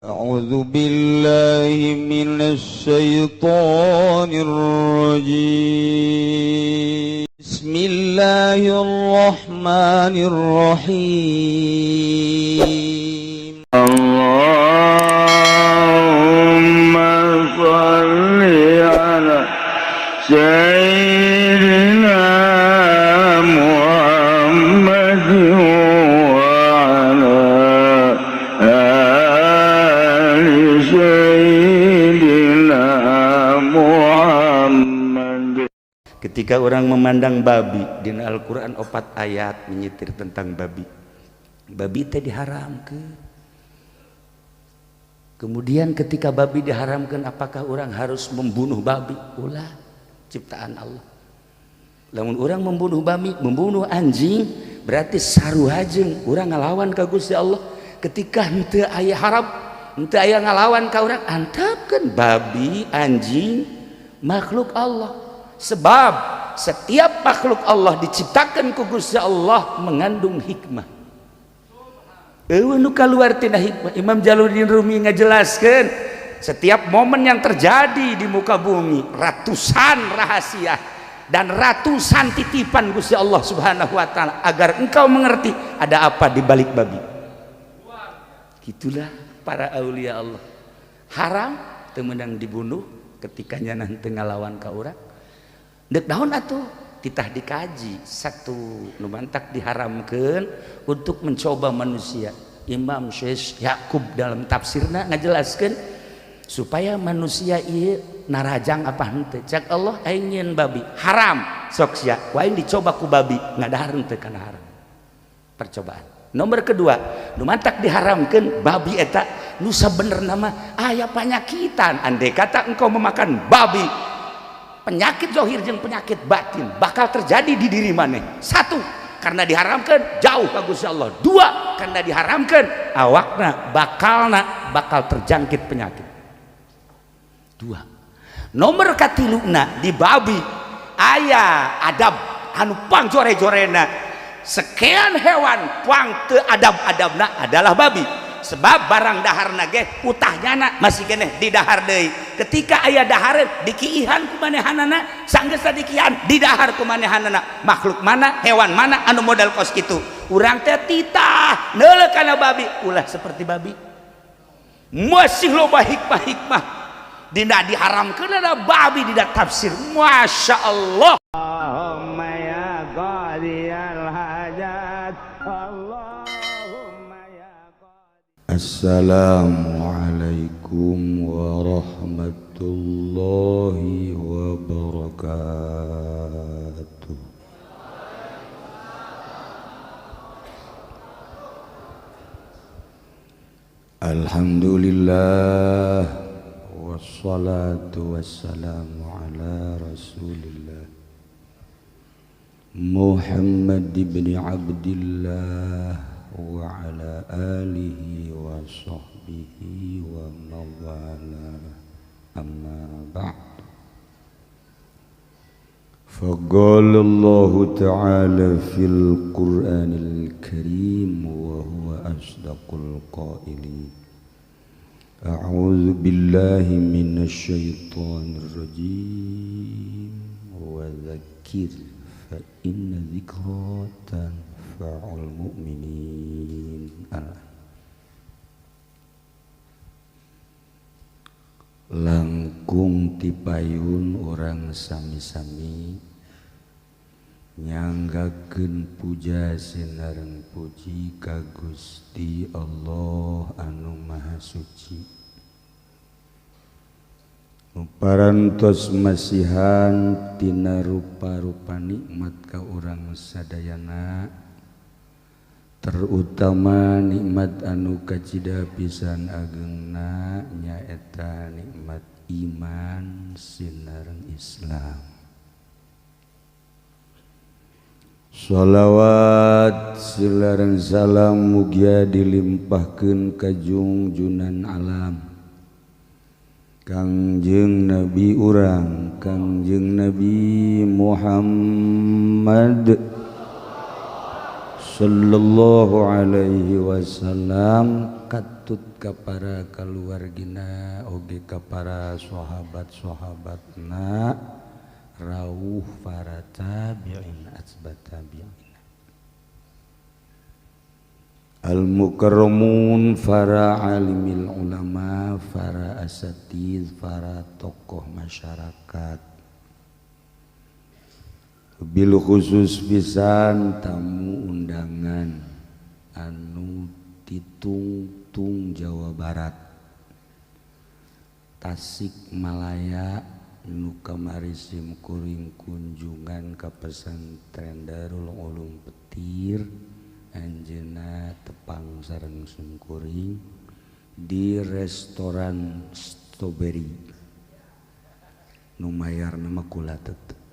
أعوذ بالله من الشيطان الرجيم بسم الله الرحمن الرحيم اللهم صل على سيدنا محمد وعلى آل سيدنا Muhammad. Ketika orang memandang babi di Al-Quran 4 ayat menyitir tentang babi. Babi itu diharamkan. Kemudian ketika babi diharamkan, apakah orang harus membunuh babi? Ulah ciptaan Allah. Lamun orang membunuh babi, membunuh anjing, berarti saruhajeng orang ngalawan ka Gusti Allah. Ketika henteu aya haram, henteu aya ngalawan ka urang, antapkeun babi, anjing, makhluk Allah. Sebab setiap makhluk Allah diciptakan ku Gusti Allah mengandung hikmah. Nu kaluar tina hikmah. Imam Jalaluddin Rumi ngajelaskeun setiap momen yang terjadi di muka bumi ratusan rahasia dan ratusan titipan Gusti Allah Subhanahu wa taala agar engkau mengerti ada apa di balik babi. Gitulah para aulia Allah. Haram teu meunang dibunuh ketika nyanah teu ngalawan ka urang. Dek naon atuh titah dikaji satu nu mantak diharamkeun untuk mencoba manusia. Imam Syekh Yakub dalam tafsirna ngajelaskeun supaya manusia ieu narajang apa henteu. Cak Allah aing nyeun babi haram sok sia wae dicoba ku babi ngadahar henteu kana haram. Percobaan. Nomor kedua, nu mantak diharamkeun babi eta nu sabenerna mah aya panyakitan. Andai kata engkau memakan babi, penyakit zahir jeung penyakit batin bakal terjadi di diri maneh. Satu, karena diharamkan jauh ka Gusti Allah. Dua, karena diharamkan awakna bakal terjangkit penyakit. Dua. Nomor katiluna di babi aya adab anu pang jore-jorena. Sekian hewan pang teu adab-adabna adalah babi. Sebab barang daharna ge utahnyana masih keneh di dahar deui. Ketika aya dahareun dikiihan ku manehanana, sanggeus dikiihan di dahar ku manehanana. Makhluk mana, hewan mana anu modal kos kitu? Urang teh titah neuleuk kana babi, ulah seperti babi. Masih loba hikmah-hikmah dina diharamkeun ada babi dina tafsir. Masya Allah. Allahumma ya qadiyal hajat. Assalamualaikum warahmatullahi wabarakatuh. Alhamdulillah wassalatu wassalamu ala rasulillah Muhammad ibn Abdillah wa ala alihi wa sahbihi wa mawala amma ba'd. Faqala Allah ta'ala fil Qur'anil Karim wa huwa asdaqul qailin. A'udzu billahi minasy syaithanir rajim. Wa dzakir fa inna dzikra tanfa'ul mu'minin. Langkung tipayun orang sami-sami nyanggakeun puja sinareng puji ka Gusti Allah anu Maha Suci. Parantos masihan tina rupa-rupa nikmat ka urang sadayana, terutama nikmat anu kacida pisan ageungna nyaeta nikmat iman sinareng Islam. Shalawat silareng salam mugia dilimpahkeun ka junjunan alam Kangjeng Nabi urang Kangjeng Nabi Muhammad sallallahu alaihi wasallam ngantut ka para kaluargina oge ka para sahabat-sahabatna rawuh para tabi'in asbat tabi'in al-mukarramun para alimil ulama para asatiz para tokoh masyarakat bil khusus pisan tamu undangan anu ditungtung Jawa Barat Tasikmalaya nu kamari sim kuring kunjungan ka pesantren Darul Ulum Petir anjeunna tepang sareng sim kuring di restoran Strawberry nu mayarna mah kula tetep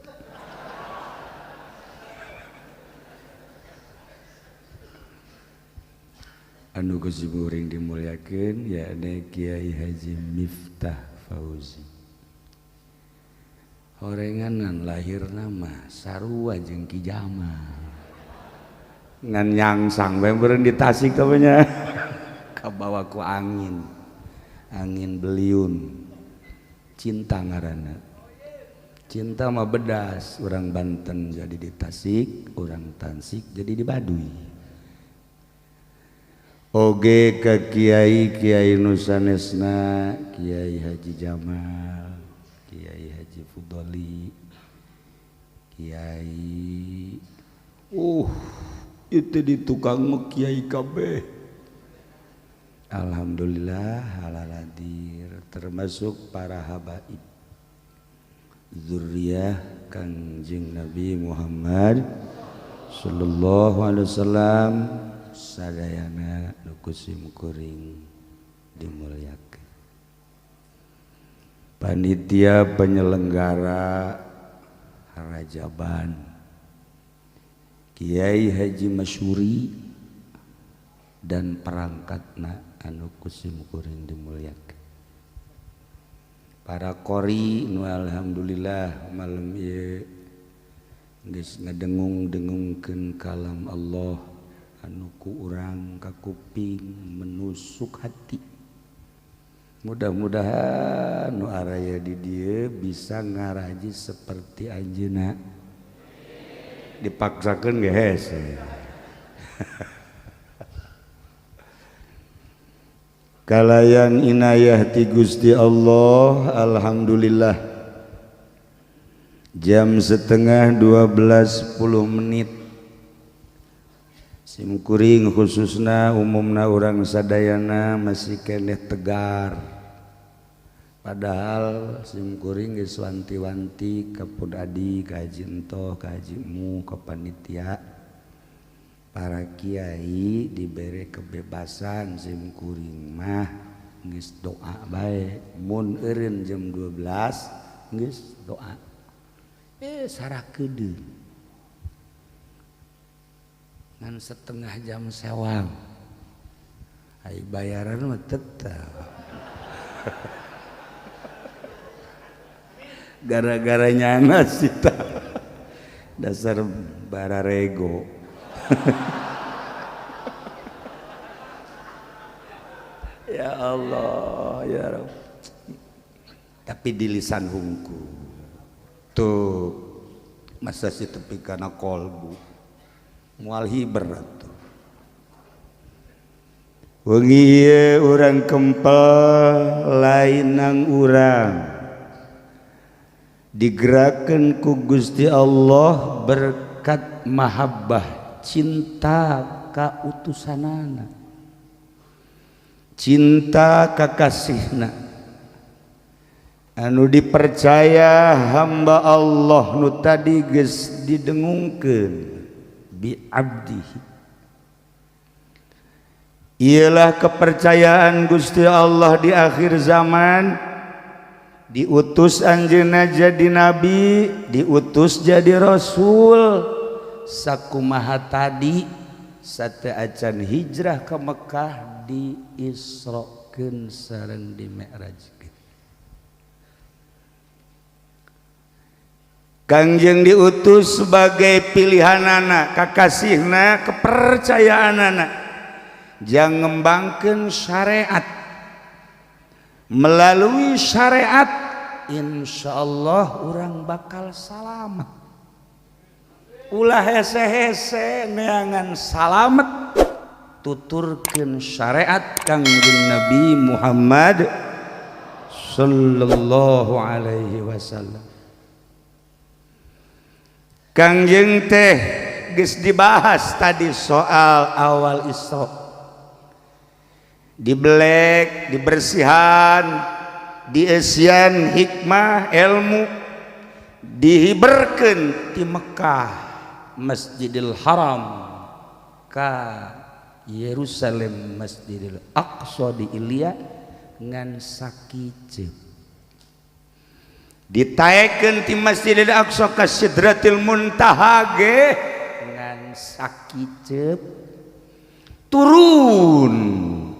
anu kusiburing dimuliakeun yakni Kiai Haji Miftah Fauzi. Horenganan lahirna mah sarua jeung Ki Jamal. Ngan nyangsang bae beureun di Tasik teh nya. Kabawa ku angin. Angin beliun. Cinta ngaranna. Cinta mah bedas, urang Banten jadi di Tasik, urang Tansik jadi di Baduy. Oge ka Kiai nu sanesna Kiai Haji Jamal, Kiai Haji Fudoli, Kiai itu di tukang mah Kiai kabeh. Alhamdulillah halal hadir termasuk para habaib zuriyah Kangjeng Nabi Muhammad sallallahu alaihi wasallam sadayana nu kusim kuring dimuliakeun. Panitia penyelenggara harajaban Kiai Haji Masyuri dan perangkatna anu kusim kuring dimuliakeun. Para qori nu alhamdulillah malam ieu geus ngadengung-dengungkeun kalam Allah anu ku urang ka kuping menusuk hati. Mudah-mudahan nu araya di dieu bisa ngaraji seperti anjeunna. Dipaksakeun ge hese. Kalayan inayah ti Gusti Allah alhamdulillah jam setengah 12.10 sim kuring khususna umumna urang sadayana masih keneh tegar padahal sim kuring geus wanti-wanti ka Pun Adi ka Haji Entoh ka Haji Mu ka panitia para kiai diberi kebebasan sim kuring mah geus doa bae mun eureun jam 12 geus doa sarakeun ngan setengah jam sewang ai bayaran mah tetep gara-gara nyana sita dasar bararego. Ya Allah ya Rabb. Tapi di lisan hungku tuh masa si tepi kana kolbu mual hiber atuh. Wengi ieu urang kempel lain nang urang digerakkeun ku Gusti Allah berkat mahabbah cinta ka utusanana cinta ka kasihna anu dipercaya hamba Allah nu tadi geus didengungkeun bi abdihi ialah kepercayaan Gusti Allah di akhir zaman diutus anjeunna jadi nabi diutus jadi rasul sakumaha tadi sate acan hijrah ke Mekah diisrokeun sareng dimi'rajkeun. Kangjeng diutus sebagai pilihanana kakasihna kepercayaanana jang ngembangkeun syariat. Melalui syariat insyaallah urang bakal selamat. Ulah hese-hese neangan salamet tuturkeun syariat Kangjeng Nabi Muhammad sallallahu alaihi wasallam. Kangjeng teh geus dibahas tadi soal awal Isra. Dibelek, dibersihan, diesian hikmah ilmu dihiberkeun ti Mekah Masjidil Haram ka Yerusalem Masjidil Aqsa di Ilya ngan sakiceuk. Ditaekeun ti Masjidil Aqsa ka Sidratil Muntaha ge ngan sakiceuk. Turun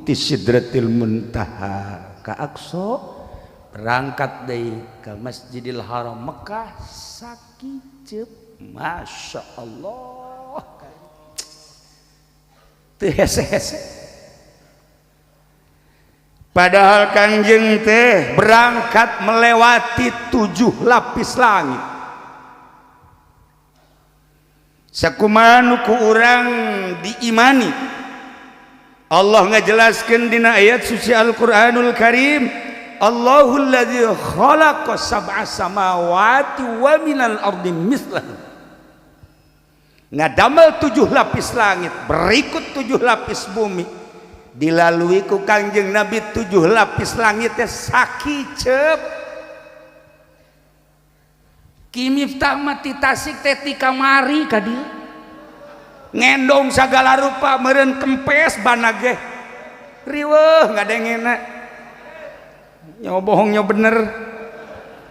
ti Sidratil Muntaha ka Aqsa berangkat deui ka Masjidil Haram Mekah sakiceuk. Masya Allah, teu hese-hese. Padahal Kangjeng teh berangkat melewati 7 lapis langit. Sakumaha nu ku urang diimani. Allah ngajelaskeun dina ayat suci Al-Qur'anul Karim, Allahul ladzi khalaqa sab'a samawati wa minal ardi mislahu. Ngadamel 7 lapis langit, berikut 7 lapis bumi. Dilalui ku Kangjeng Nabi 7 lapis langitnya sakicep. Ki Miftah mah ti Tasik teh ti kamari ka dieu. Ngendong sagala rupa meureun kempes banage. Riweuh ngadengena. Nyawa bohong nyawa bener.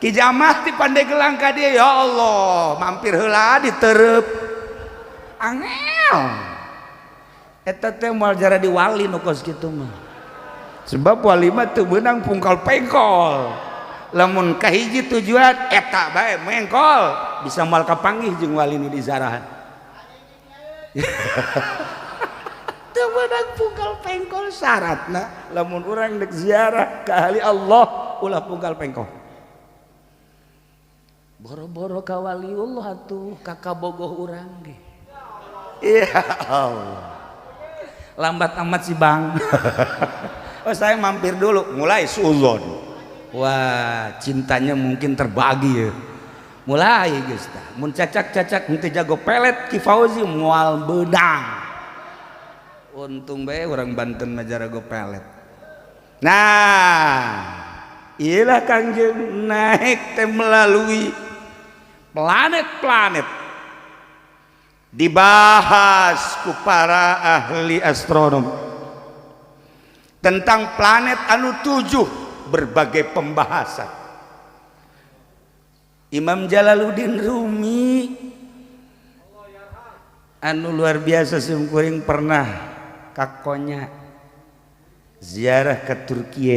Ki Jamah ti Pandeglang ka dieu, ya Allah, mampir heula diteureup. Angel eta teh moal jara di wali nu kos kitu mah. Sebab wali mah teu beunang pungkal pengkol. Lamun kahiji tujuan eta bae mengkol bisa moal kapanggih jeung wali nu dizarahan. Teu beunang pungkal pengkol syaratna lamun urang dek ziarah ka ahli Allah ulah pungkal pengkol. Boro-boro ka waliullah atuh ka kabogoh urang ge. Ya Allah, lambat amat sih Bang. Oh saya mampir dulu, mulai suuzon. Wah cintanya mungkin terbagi ya. Mulai guys, mun cacak-cacak henteu jago pelet Ki Fauzi moal beudang. Untung bae orang Banten mah jago pelet. Nah, iyalah Kangjeng naik teh melalui planet-planet. Dibahas ku para ahli astronom tentang planet anu 7 berbagai pembahasan. Imam Jalaluddin Rumi anu luar biasa sumkuring pernah kakonya ziarah ke Turki.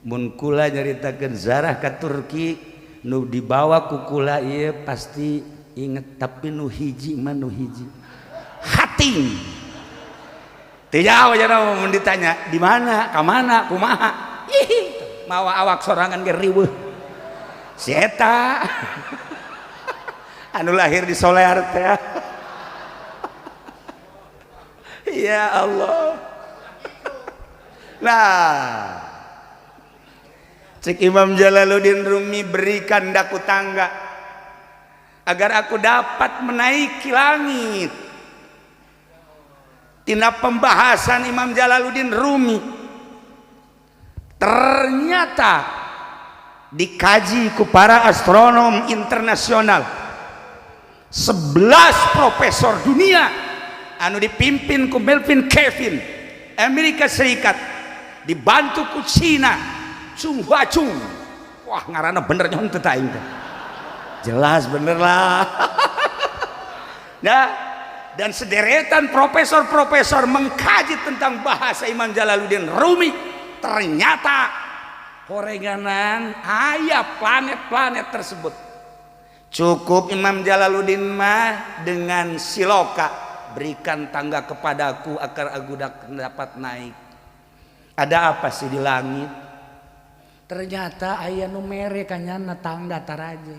Mun kula nyaritakeun ziarah ke Turki nu dibawa ku kula ieu pasti inget, tapi nu hiji mah nu hiji hating teu jauh jana mun ditanya di mana ka mana kumaha mawa awak sorangan ge riweuh si eta anu lahir di Solear teh. Ya Allah. Nah cek Imam Jalaluddin Rumi, berikan daku tangga agar aku dapat menaiki langit. Tina pembahasan Imam Jalaluddin Rumi ternyata dikaji ku para astronom internasional. 11 profesor dunia anu dipimpin ku Melvin Kevin Amerika Serikat dibantu ku Cina Chung Hua Chung. Wah ngaranna bener nyon teu aing teh. Jelas bener lah. Nah, dan sederetan profesor-profesor mengkaji tentang bahasa Imam Jalaluddin Rumi, ternyata horenganan aya planet-planet tersebut. Cukup Imam Jalaluddin mah dengan siloka berikan tangga kepadaku agar aku dapat naik. Ada apa sih di langit? Ternyata aya nu mere kanyana tangga taraje.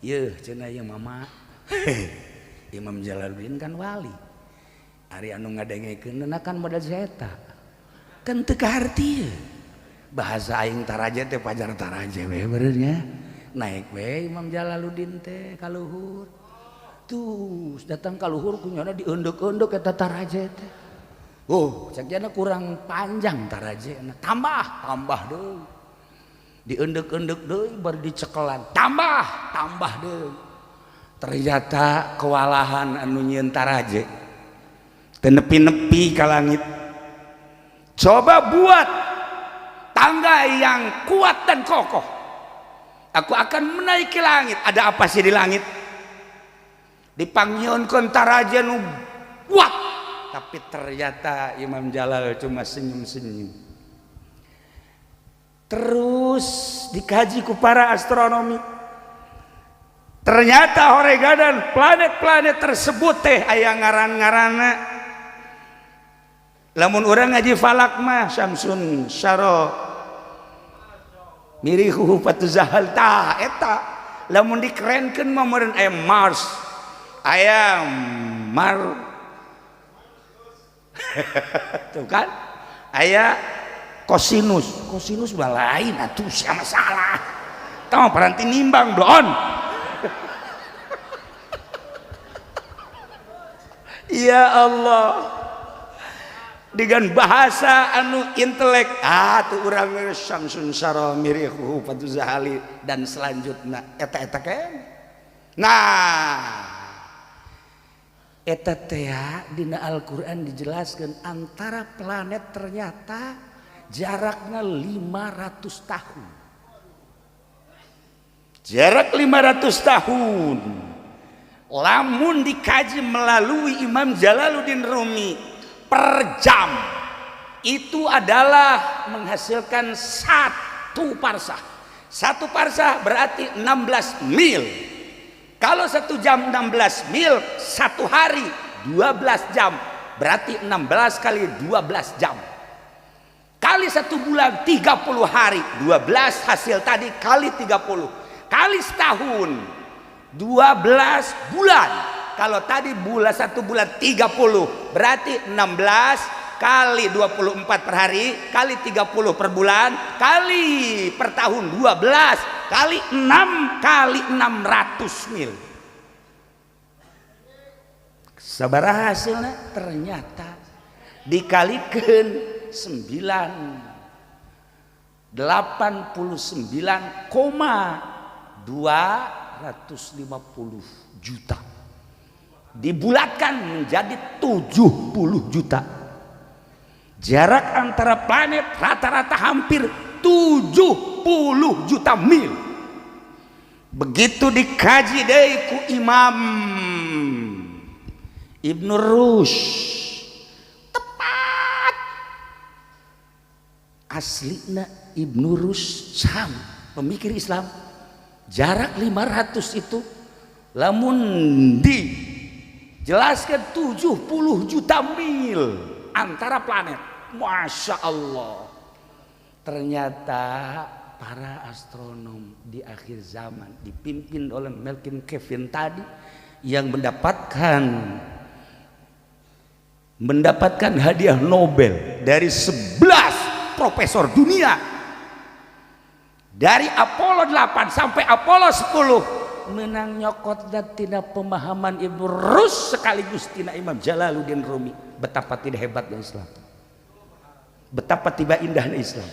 Yeuh cenah ieu mama. Imam Jalaluddin kan wali. Ari anu ngadengekeun kan modal zeta. Kan teu kaharti. Bahasa aing taraje teh pajar taraje we benernya. Naik we Imam Jalaluddin teh ka luhur. Tuh datang ka luhur kunyana diunduk-unduk eta taraje teh. Oh, sakjana kurang panjang tarajena. Tambah deui. Diunduk-unduk deui baru dicekelan. Tambah deui. Ternyata kewalahan anu nyieun taraje. Teu nepi-nepi ka langit. Coba buat tangga yang kuat dan kokoh. Aku akan menaiki langit. Ada apa sih di langit? Dipanggieunkeun taraje nu kuat. Tapi ternyata Imam Jalal cuma senyum-senyum. Terus dikaji ku para astronomi. Ternyata horegadan planet-planet tersebut teh aya ngaran-ngaranna. Lamun urang ngaji falak mah Syamsun Syaro Mirihu Fatuzahal ta eta. Lamun dikerenkeun mah meureun aya Mars. Aya tuh kan aya kosinus mah lain atuh sia masalah tah paranti nimbang don. Ya Allah dengan bahasa anu intelek tuh urang Syamsun Syara Mirihu Fatuzahali dan selanjutnya eta kan. Nah eta teh dina Al-Qur'an dijelaskan antara planet ternyata jaraknya 500 tahun. Jarak 500 tahun. Lamun dikaji melalui Imam Jalaluddin Rumi per jam itu adalah menghasilkan 1 parsah. 1 parsah berarti 16 mil. Kalau 1 jam 16 mil, 1 hari 12 jam, berarti 16 kali 12 jam. Kali 1 bulan 30 hari, 12 hasil tadi kali 30. Kali setahun 12 bulan. Kalau tadi 1 bulan 30, berarti 16 kali 24 per hari, kali 30 per bulan, kali per tahun 12, kali 6 kali 600 mil. Sabaraha hasilnya? Ternyata dikalikan 89,250 juta. Dibulatkan menjadi 70 juta. Jarak antara planet rata-rata hampir 70 juta mil. Begitu dikaji deui ku Imam Ibnu Rushd. Tepat. Aslina Ibnu Rushd Syam, pemikir Islam. Jarak 500 itu lamun dijelaskan 70 juta mil antara planet. Masya Allah. Ternyata para astronom di akhir zaman dipimpin oleh Melvin Kevin tadi yang mendapatkan hadiah Nobel dari 11 profesor dunia. Dari Apollo 8 sampai Apollo 10 menang nyokot dan tina pemahaman Ibnu Rushd sekaligus tina Imam Jalaluddin Rumi. Betapa tidak hebatnya Islam, betapa tidak indahnya Islam.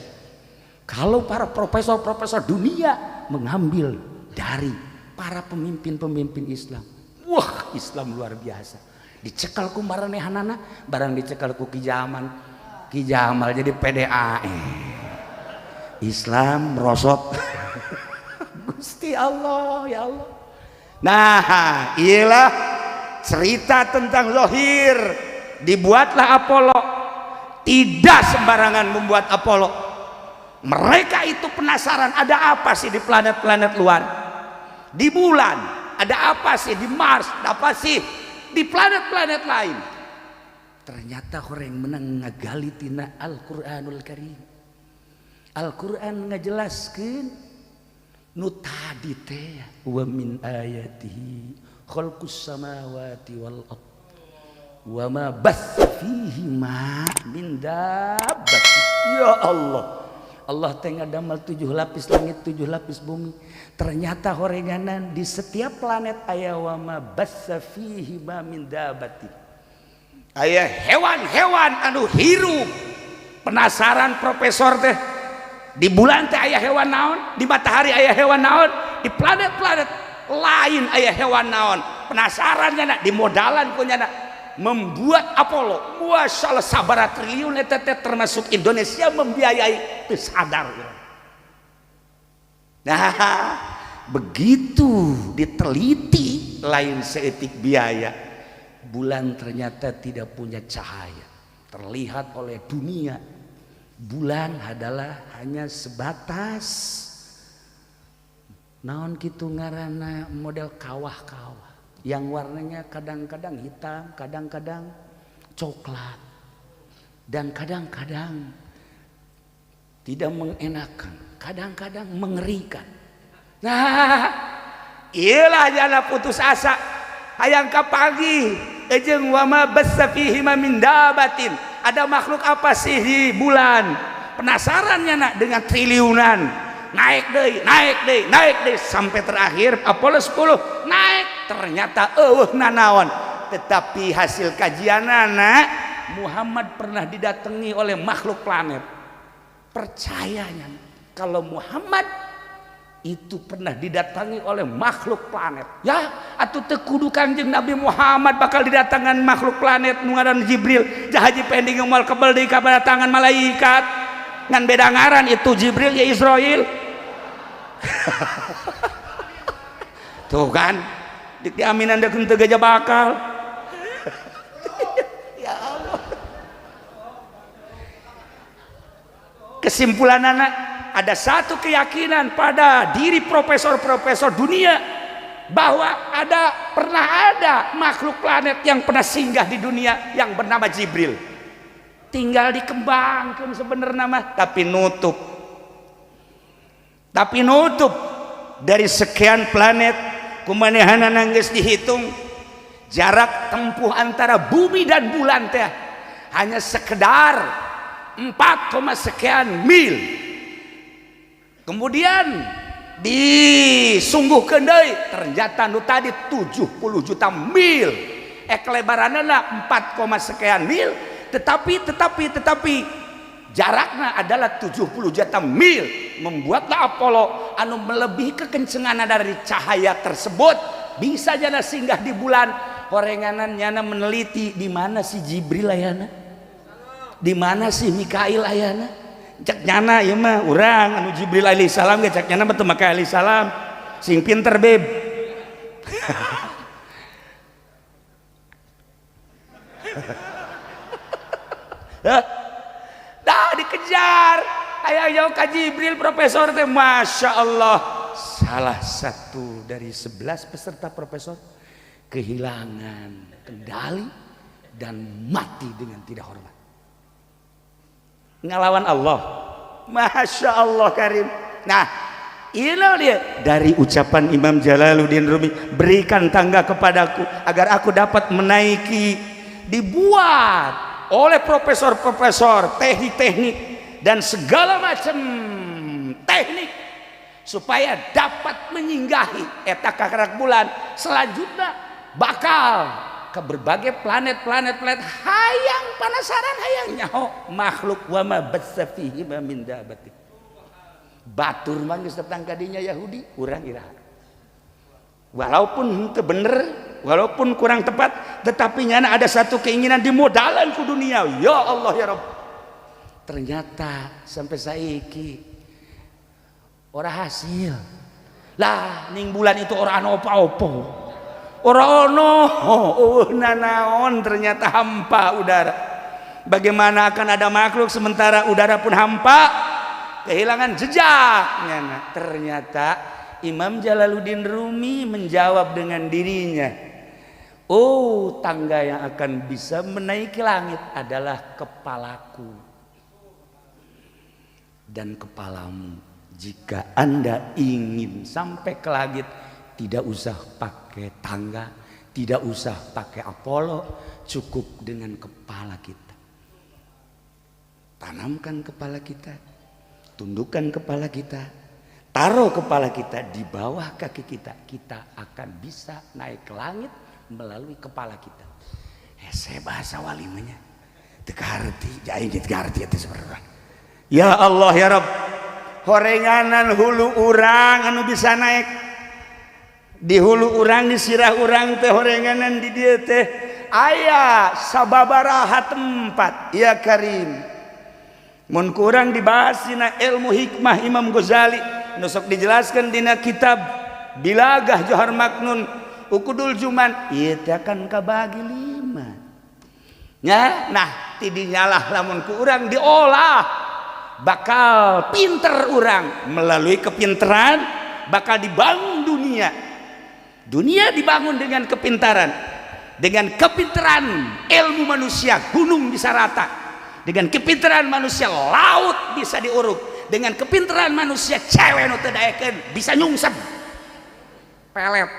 Kalau para profesor-profesor dunia mengambil dari para pemimpin-pemimpin Islam, wah Islam luar biasa. Dicekal ku maranehanana, barang dicekal ku Ki Jamal jadi PDA. Islam merosot. Gusti Allah, ya Allah. Nah, inilah cerita tentang zahir. Dibuatlah Apollo. Tidak sembarangan membuat Apollo. Mereka itu penasaran ada apa sih di planet-planet luar. Di bulan ada apa sih, di Mars ada apa sih. di planet-planet lain. Ternyata orang menang ngagali tina Al-Qur'anul Karim. Al-Qur'an ngajelaskeun nu tadi teh wa min ayatihi khalqus samawati wal ardh wa ma batsa fihi ma min dabbat. Ya Allah, Allah teh ngadamel 7 lapis langit 7 lapis bumi. Ternyata horenganan di setiap planet aya wa ma batsa fihi ma min dabbat. Aya hewan-hewan anu hirup. Penasaran profesor teh, di bulan teh aya hewan naon, di matahari aya hewan naon, di planet-planet lain aya hewan naon. Penasaran nya di modalan ku nya membuat Apollo. Masyaallah sabaraha triliun eta teh termasuk Indonesia membiayai teu sadar. Nah, begitu diteliti lain seetik biaya. Bulan ternyata tidak punya cahaya. Terlihat oleh dunia. Bulan adalah hanya sebatas naon kitu ngaranna model kawah-kawah yang warnanya kadang-kadang hitam, kadang-kadang coklat, dan kadang-kadang tidak mengenakan, kadang-kadang mengerikan. Nah, iyalah jana putus asa hayang ka pagi ejeng wa ma bassa fihi ma min dabatin. Ada makhluk apa sih di bulan? Penasarannya nak dengan triliunan. Naik deh sampai terakhir Apollo 10 naik, ternyata nanaon. Tetapi hasil kajian anak Muhammad pernah didatangi oleh makhluk planet. Percayanya kalau Muhammad itu pernah didatangi oleh makhluk planet, ya atuh teu kudu Kanjeng Nabi Muhammad bakal didatangan makhluk planet nu ngaran Jibril. Jahaji pending moal kebel deui ka datangan malaikat ngan beda ngaran, itu Jibril ya Israil. Tuh kan dik diaminan deuk teu gajah bakal. Ya Allah. Kesimpulan anak, ada satu keyakinan pada diri profesor-profesor dunia bahwa pernah ada makhluk planet yang pernah singgah di dunia yang bernama Jibril. Tinggal dikembangkan sebenarnya mah, tapi nutup dari sekian planet kumanehana nanggeus dihitung jarak tempuh antara bumi dan bulan teh hanya sekedar 4, sekian mil. Kemudian disungguhkeun deui ternyata nu tadi 70 juta mil. Lebaranna 4, sekian mil, tetapi jaraknya adalah 70 juta mil. Membuatlah Apollo anu melebihi kekencengan dari cahaya tersebut bisa jana singgah di bulan. Horenganan nyana meneliti di mana si Jibril ayana, di mana si Mikail ayana. Cek nyana ieu mah urang anu Jibril alaihi salam ge cek nyana teu make alaihi salam sing pinter beb. Dah dikejar aya jauh ka Jibril profesor teh. Masya Allah, salah satu dari 11 peserta profesor kehilangan kendali dan mati dengan tidak hormat ngelawan Allah. Masya Allah karim. Nah, ini dia dari ucapan Imam Jalaluddin Rumi, berikan tangga kepadaku agar aku dapat menaiki. Dibuat oleh profesor-profesor teknik-teknik dan segala macam teknik supaya dapat menyinggahi eta kakarak bulan. Selanjutnya bakal ke berbagai planet hayang penasaran hayang nyaho makhluk wa ma batsa fihi ma min dabati. Batur mah geus datang ka dinya Yahudi urang iraha. Walaupun teu bener, walaupun kurang tepat, tetapi nyana ada satu keinginan di modalan ku dunia. Ya Allah ya Rabb. Ternyata sampai saiki ora hasil. Lah ning bulan itu ora ana opo-opo. Ora ono, nanaon ternyata hampa udara. Bagaimana akan ada makhluk sementara udara pun hampa, kehilangan jejak nyana. Ternyata Imam Jalaluddin Rumi menjawab dengan dirinya, Oh, tangga yang akan bisa menaiki langit adalah kepalaku dan kepalamu. Jika Anda ingin sampai ke langit, tidak usah pakai tangga, tidak usah pakai Apollo, cukup dengan kepala kita. Tanamkan kepala kita, tundukkan kepala kita, taruh kepala kita di bawah kaki kita, kita akan bisa naik ke langit melalui kepala kita. Saya bahasa walimanya tegarti, jadi tegarti itu sebenarnya. Ya Allah ya Rabb, horenganan hulu urang anu bisa naik di hulu urang, di sirah urang teh horenganan di dia teh aya sababaraha tempat. Ya Karim, mun kurang dibahas dina ilmu hikmah Imam Ghazali nusok dijelaskan dina kitab Bilagah Johar Maknun Ukudul Juman, ieu teh akan kabagi 5 nya. Nah tidinya lah lamun ku urang diolah bakal pinter urang, melalui kepinteran bakal dibangun dunia. Dunia dibangun dengan kepintaran, dengan kepinteran ilmu manusia gunung bisa rata, dengan kepinteran manusia laut bisa diuruk, dengan kepinteran manusia cewek nu teu daekeun bisa nyungsep pelet.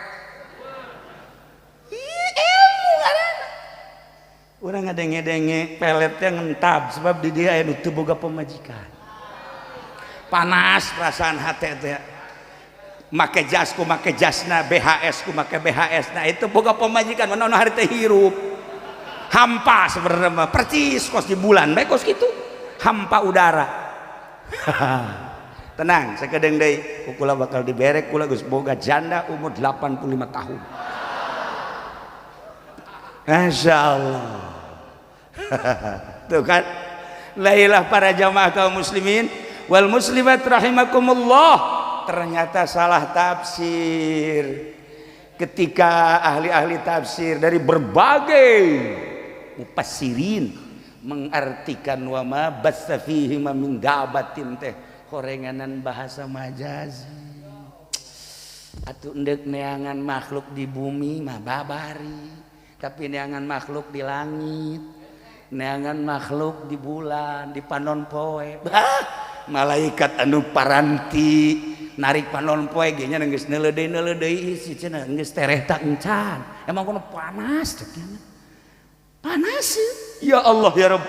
Ilmu ngaranna. Urang ngadenge-denge peletnya ngentab sebab di dia anu teu boga pamajikan. Panas perasaan hati teh. Make jasku make jasna, BHS ku make BHS. Nah itu boga pamajikan manaon hari teh hirup. Hampa sebenarnya mah percis kos di bulan bae kos kitu. Hampa udara. Tenang, sakedeung deui kula bakal diberek, kula geus boga janda umur 85 tahun. Masya Allah. Tuh kan, lailah para jamaah kaum muslimin wal muslimat rahimakumullah. Ternyata salah tafsir ketika ahli-ahli tafsir dari berbagai mufassirin mengartikan wa ma bassa fihi min dabatin teh horenganan bahasa majazi. Atuh endek neangan makhluk di bumi mah babari, tapi neangan makhluk di langit, neangan makhluk di bulan, di panon poe. Malaikat anu paranti narik panon poe ge nya geus neuleudeuy si cenah geus tereh tak encan. Emang kono panas teh nya. Panas. Ya Allah ya Rabb.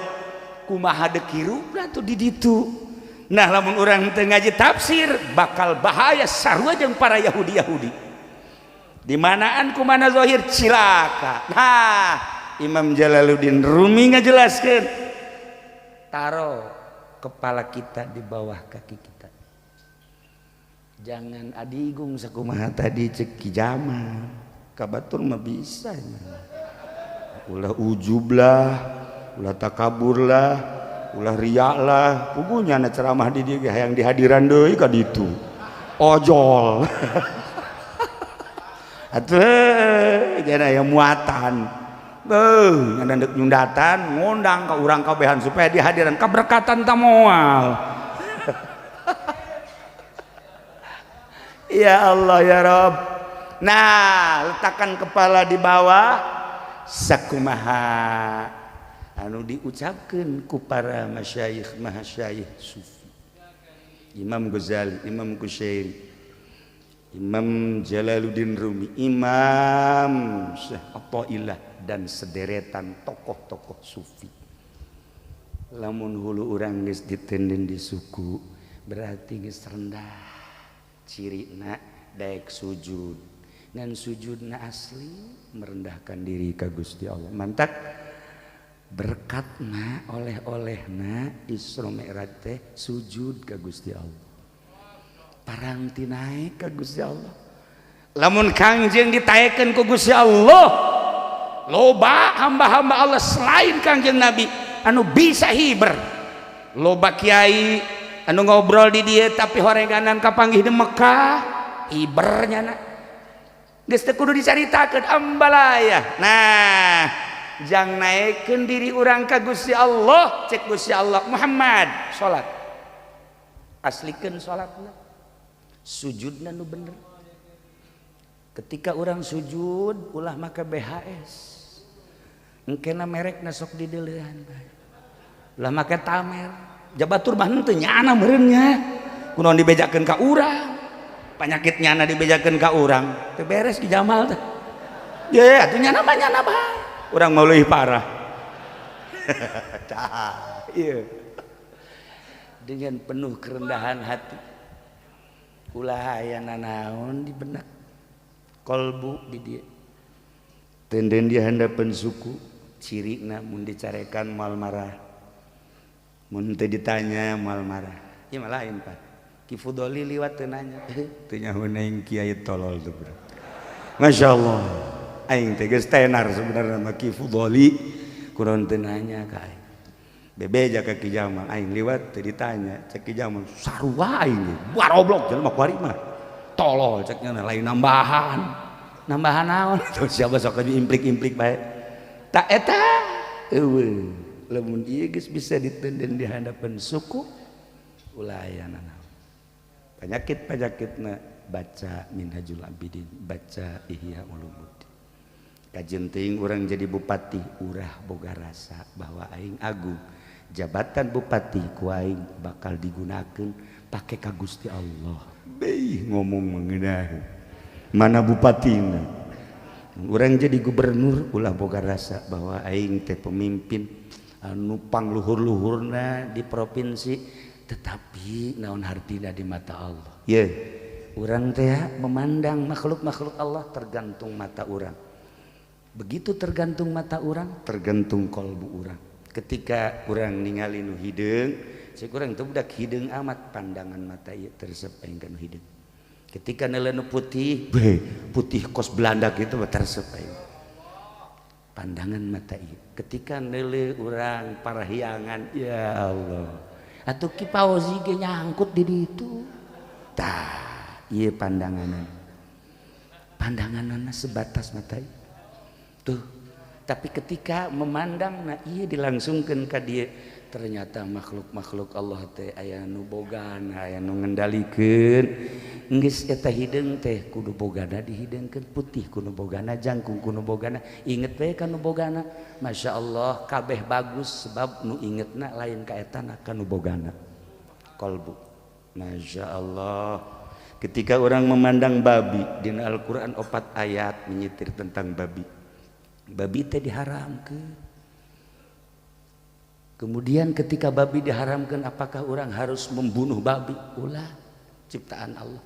Kumaha dekirupna tuh di ditu. Nah lamun urang teu ngaji tafsir bakal bahaya sarua jeung para Yahudi-Yahudi. Di manaan kumana zahir cilaka. Nah, Imam Jalaluddin Rumi ngajelaskeun. Taruh kepala kita di bawah kaki kita. Jangan adigung sakumaha tadi cek Ki Jamal. Kabatur mah bisa. Ulah ujub lah, ulah takabur lah, ulah riak lah. Pugunya na ceramah di dieu hayang dihadiran deui ka ditu. Ojol. Atuh jana aya muatan. Nya ndek nyundatan ngundang ka urang kabehan supaya dihadiran kaberkatan ta moal. Ya Allah ya Rabb. Nah, letakkan kepala di bawah sakumaha anu diucapkeun ku para masyayikh mahasyayikh sufi. Imam Ghazali, Imam Kusyairi, Imam Jalaluddin Rumi, Imam Syekh Athaillah dan sederetan tokoh-tokoh sufi. Lamun hulu urang geus ditenden di suku berarti geus rendah. Cirina daek sujud. Ngan sujudna asli merendahkan diri ka Gusti Allah. Mantak berkatna oleh-olehna Isra Mi'raj teh sujud ka Gusti Allah. Parang ti naek ka Gusti Allah. Lamun Kangjeng ditaekeun ku Gusti Allah, loba hamba-hamba Allah selain Kangjeng Nabi anu bisa hiber. Loba kiai anu ngobrol di dia tapi horenganan kapanggih di Mekah hibernya na. Geus teu kudu dicaritakeun ambalaya. Nah, jang naikkeun diri urang ka Gusti Allah, cek Gusti Allah Muhammad salat. Aslikeun salatna. Sujudna nu bener. ketika orang sujud ulah make BHS engkena merekna sok dideulehan ulah make tamer jabatur mah henteu nyana meureunnya kunaon dibejakeun ka urang penyakit nyana dibejakeun ka urang teu beres ki Jamal teh ye atuh nyana mah nyana bae urang mah leuwih parah tah ieu dengan penuh kerendahan hati ulah aya nanaon di benak kolbu di dia tenden di handapan suku cirina mun dicarekan moal marah mun teu ditanya moal marah ieu mah lain Pak Ki Fudoli liwat teu nanya teu nyahoan aing kiai tolol tuh bro masyaallah aing teh geus tenar sebenarnya mah Ki Fudoli kunaon teu nanya ka aing bebeja ka Ki Jamal aing liwat teu ditanya cek Ki Jamal sarua aing baroblok jelema kuari mah tolol ceknya lain nambahan naon tuh siapa sok implik-implik bae tak eta eueuh lamun ieu geus bisa ditenden di hadapan suku ulah aya nanaon penyakit-penyakitna baca Minhajul Abidin baca Ihya Ulumuddin kajeun teuing urang jadi bupati urah boga rasa bahwa aing agung jabatan bupati ku aing bakal digunakeun pake ka Gusti Allah beuh ngomong mengeunah mana bupatina urang jadi gubernur ulah boga rasa bahwa aing teh pemimpin anu pangluhur-luhurna di provinsi tetapi naon hartina di mata Allah ye urang teh memandang makhluk-makhluk Allah tergantung mata urang begitu tergantung mata urang tergantung kolbu urang ketika urang ningali nu hideung cek urang teh budak hideung amat pandangan mata ieu tersep aing ka nu hideung ketika neuleuh nu putih putih kos Belanda gitu tersep aing pandangan mata ieu ketika neuleuh urang parahyangan ya Allah atuh Ki Fauzi ge nyangkut di ditu tah ieu pandanganna sebatas mata ieu tuh tapi ketika memandang nah ieu dilangsungkeun ka dieu ternyata makhluk-makhluk Allah teh aya nu bogana aya nu ngendalikeun geus eta hideung teh kudu bogana dihideungkeun putih kudu bogana jangkung kudu bogana inget we ka nu bogana masyaallah kabeh bagus sebab nu ingetna lain ka etana ka nu bogana kolbu masyaallah ketika orang memandang babi dina Al-Qur'an 4 ayat menyitir tentang babi teh diharamkeun. Kemudian ketika babi diharamkan apakah orang harus membunuh babi? Ulah ciptaan Allah.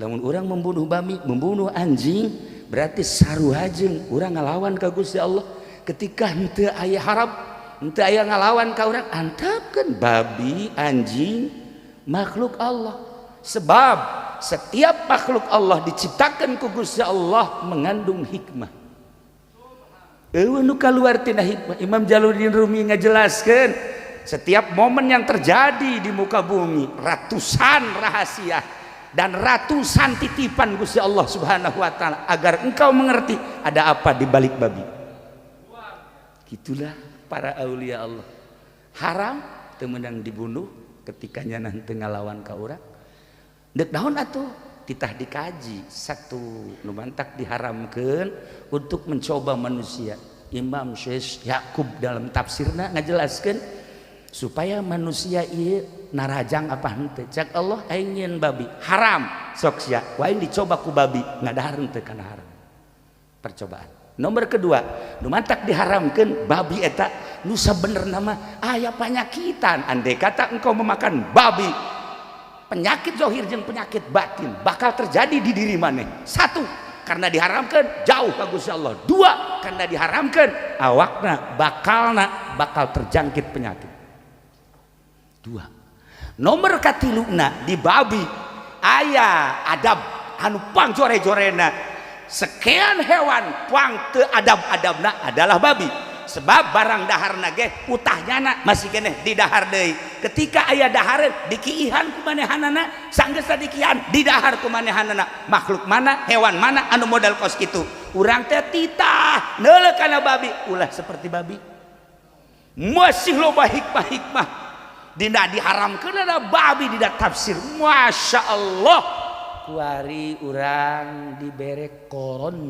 Lamun orang membunuh babi, membunuh anjing berarti saruhajeung urang ngalawan ka Gusti Allah. Ketika henteu aya haram, henteu aya ngalawan ka urang, antapkeun babi, anjing makhluk Allah. Sebab setiap makhluk Allah diciptakan ku Gusti Allah mengandung hikmah. Nu kaluar tina hikmah. Imam Jalaluddin Rumi ngajelaskeun setiap momen yang terjadi di muka bumi ratusan rahasia dan ratusan titipan Gusti Allah Subhanahu wa taala agar engkau mengerti ada apa di balik babi. Gitulah para aulia Allah. Haram teu meunang dibunuh ketika nyana teu ngalawan ka urang. Deuk naon atuh? Titah dikaji satu numantak diharamkan untuk mencoba manusia. Imam Syekh Yakub dalam tafsirna ngajelaskeun supaya manusia ieu narajang apa henteu. Cak Allah aing nyeun babi haram sok sia ku aing dicoba ku babi ngadahar henteu kana haram. Percobaan. Nomor kedua, numantak diharamkan babi eta nu sabenerna mah aya panyakitan. Andai kata engkau memakan babi penyakit zahir jeung penyakit batin bakal terjadi di diri maneh. Satu, karena diharamkan jauh ka Gusti Allah. Dua, karena diharamkan awakna bakal terjangkit penyakit. Dua. Nomor katiluna di babi aya adab anu pang jore-jorena. Sekian hewan pang teu adab-adabna adalah babi. Sebab barang daharna ge utahnyana masih keneh di dahar deui. Ketika aya dahareun dikiihan ku manehanana, sanggeus dikiihan di dahar ku manehanana. Makhluk mana, hewan mana anu modal kos kitu? Urang teh titah neuleuh kana babi, ulah seperti babi. Masih loba hikmah-hikmah. Dina diharamkeun ada babi dina tafsir. Masya Allah. kuari urang dibere koron.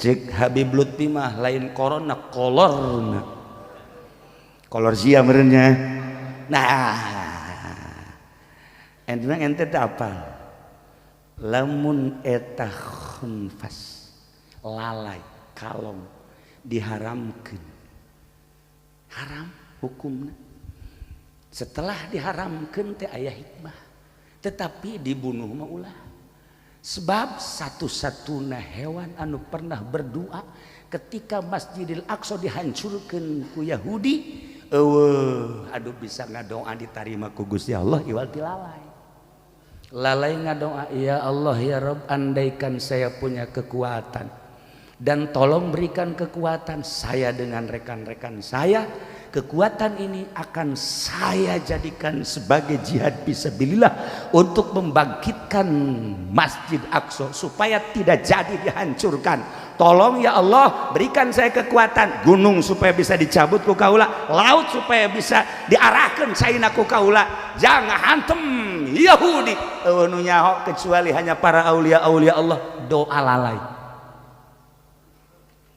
Cek Habib Lutfi mah lain korona kolorna. Kolor sia merenya. Nah, ente apa? Lamun eta khunfas lalai kalong diharamkeun. Haram hukumna. Setelah diharamkeun teh aya hikmah. Tetapi dibunuh mah ulah. Sebab satu-satuna hewan anu pernah berdoa ketika Masjidil Aqsa dihancurkan ku Yahudi, aduh bisa ngadoa diterima ku Gusti Allah iwal ti lalai. Lalai ngadoa, ya Allah ya Rabb, andaikan saya punya kekuatan dan tolong berikan kekuatan saya dengan rekan-rekan saya. Kekuatan ini akan saya jadikan sebagai jihad fisabilillah untuk membangkitkan Masjid Aqsa supaya tidak jadi dihancurkan. Tolong ya Allah berikan saya kekuatan, gunung supaya bisa dicabut ku kaula, laut supaya bisa diarahkan saina ku kaula, jangan hantem Yahudi nu nyaho kecuali hanya para aulia-aulia Allah. Doa lalai.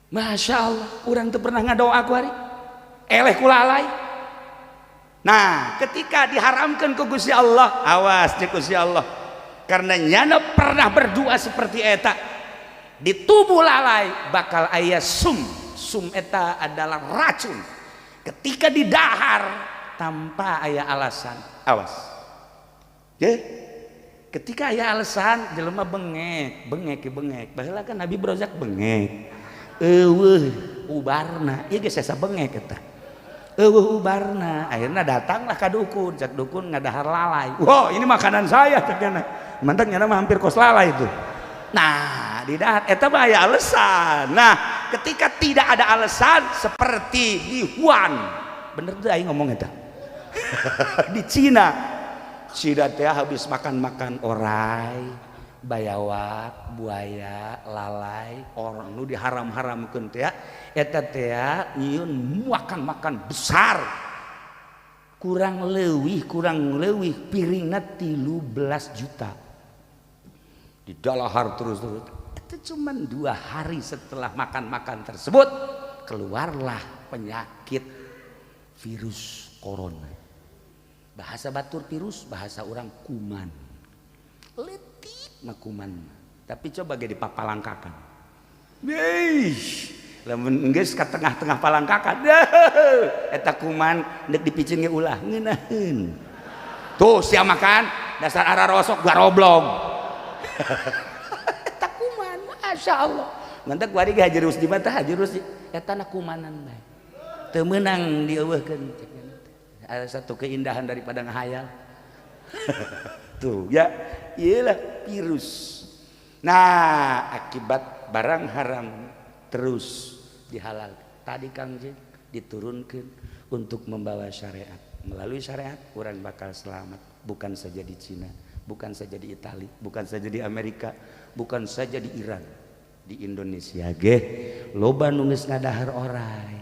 Masya Allah, orang tuh pernah ngadoa ku hari eleh kulalai. Nah, ketika diharamkan ke Gusti Allah, awas di Gusti Allah, karena nyana pernah berdoa seperti eta, di tubuh lalai bakal aya sum eta adalah racun. Ketika didahar tanpa aya alasan, awas. Ketika aya alasan, jelema bengek. Baheula kan Nabi Brozak bengek. Ubarna, ieu geus asa bengek eta. Ubarna, akhirnya datanglah ka dukun, cek dukun ngadahar lalai. Wow, ini makanan saya ternyata. Mantap nyana mah hampir kos lalai itu. Nah, didahar eta mah aya alasan. Nah, ketika tidak ada alasan seperti di Wuhan. Bener tuh aing ngomong eta. Di Cina teh habis makan orai, bayawak, buaya, lalai, orang nu diharam-haramkeun teh eta teh nyieun makan besar. Kurang leuwih piringna 13 juta. Didalahar terus. Itu cuma 2 hari setelah makan tersebut keluarlah penyakit virus corona. Bahasa batur virus, bahasa orang kuman. Letik mah kuman. Tapi coba ge dipapalangkakan. Lamun geus ka tengah-tengah palangkakan. Eta kuman deuk dipicin ge ulah ngeunaheun. Tuh sia makan dasar ara rosok garoblog. Eta kuman, masyaallah. Mantep kuari ge hajerus di mata hajerus eta na kumanan bae. Teu meunang dieuweuhkeun. Ada satu keindahan daripada ngahayal. Tuh ya, iyalah virus. Nah, akibat barang haram terus dihalal. Tadi Kang Jin diturunkan untuk membawa syariat. Melalui syariat orang bakal selamat. Bukan saja di Cina, bukan saja di Italia, bukan saja di Amerika, bukan saja di Iran, di Indonesia ge loba nu geus ngadahar orai.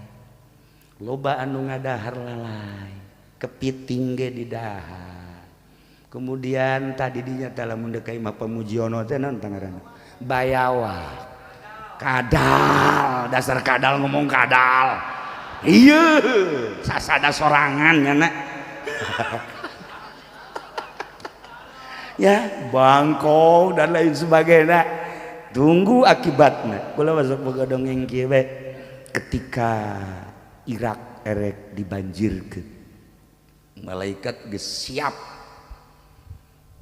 Loba anu ngadahar lalai. Kepiting ge didahar. Kemudian tadi dinya dalam mendekai mah pemujiono teh naon ngaranna? Bayawak. Kadal, dasar kadal ngomong kadal. Iya, sasada sorangan nyana. Ya, bangkong dan lain sebagainya. Tunggu akibatnya. Kula masuk boga dongeng kieu bae. Ketika Irak erek dibanjirkeun, malaikat geus siap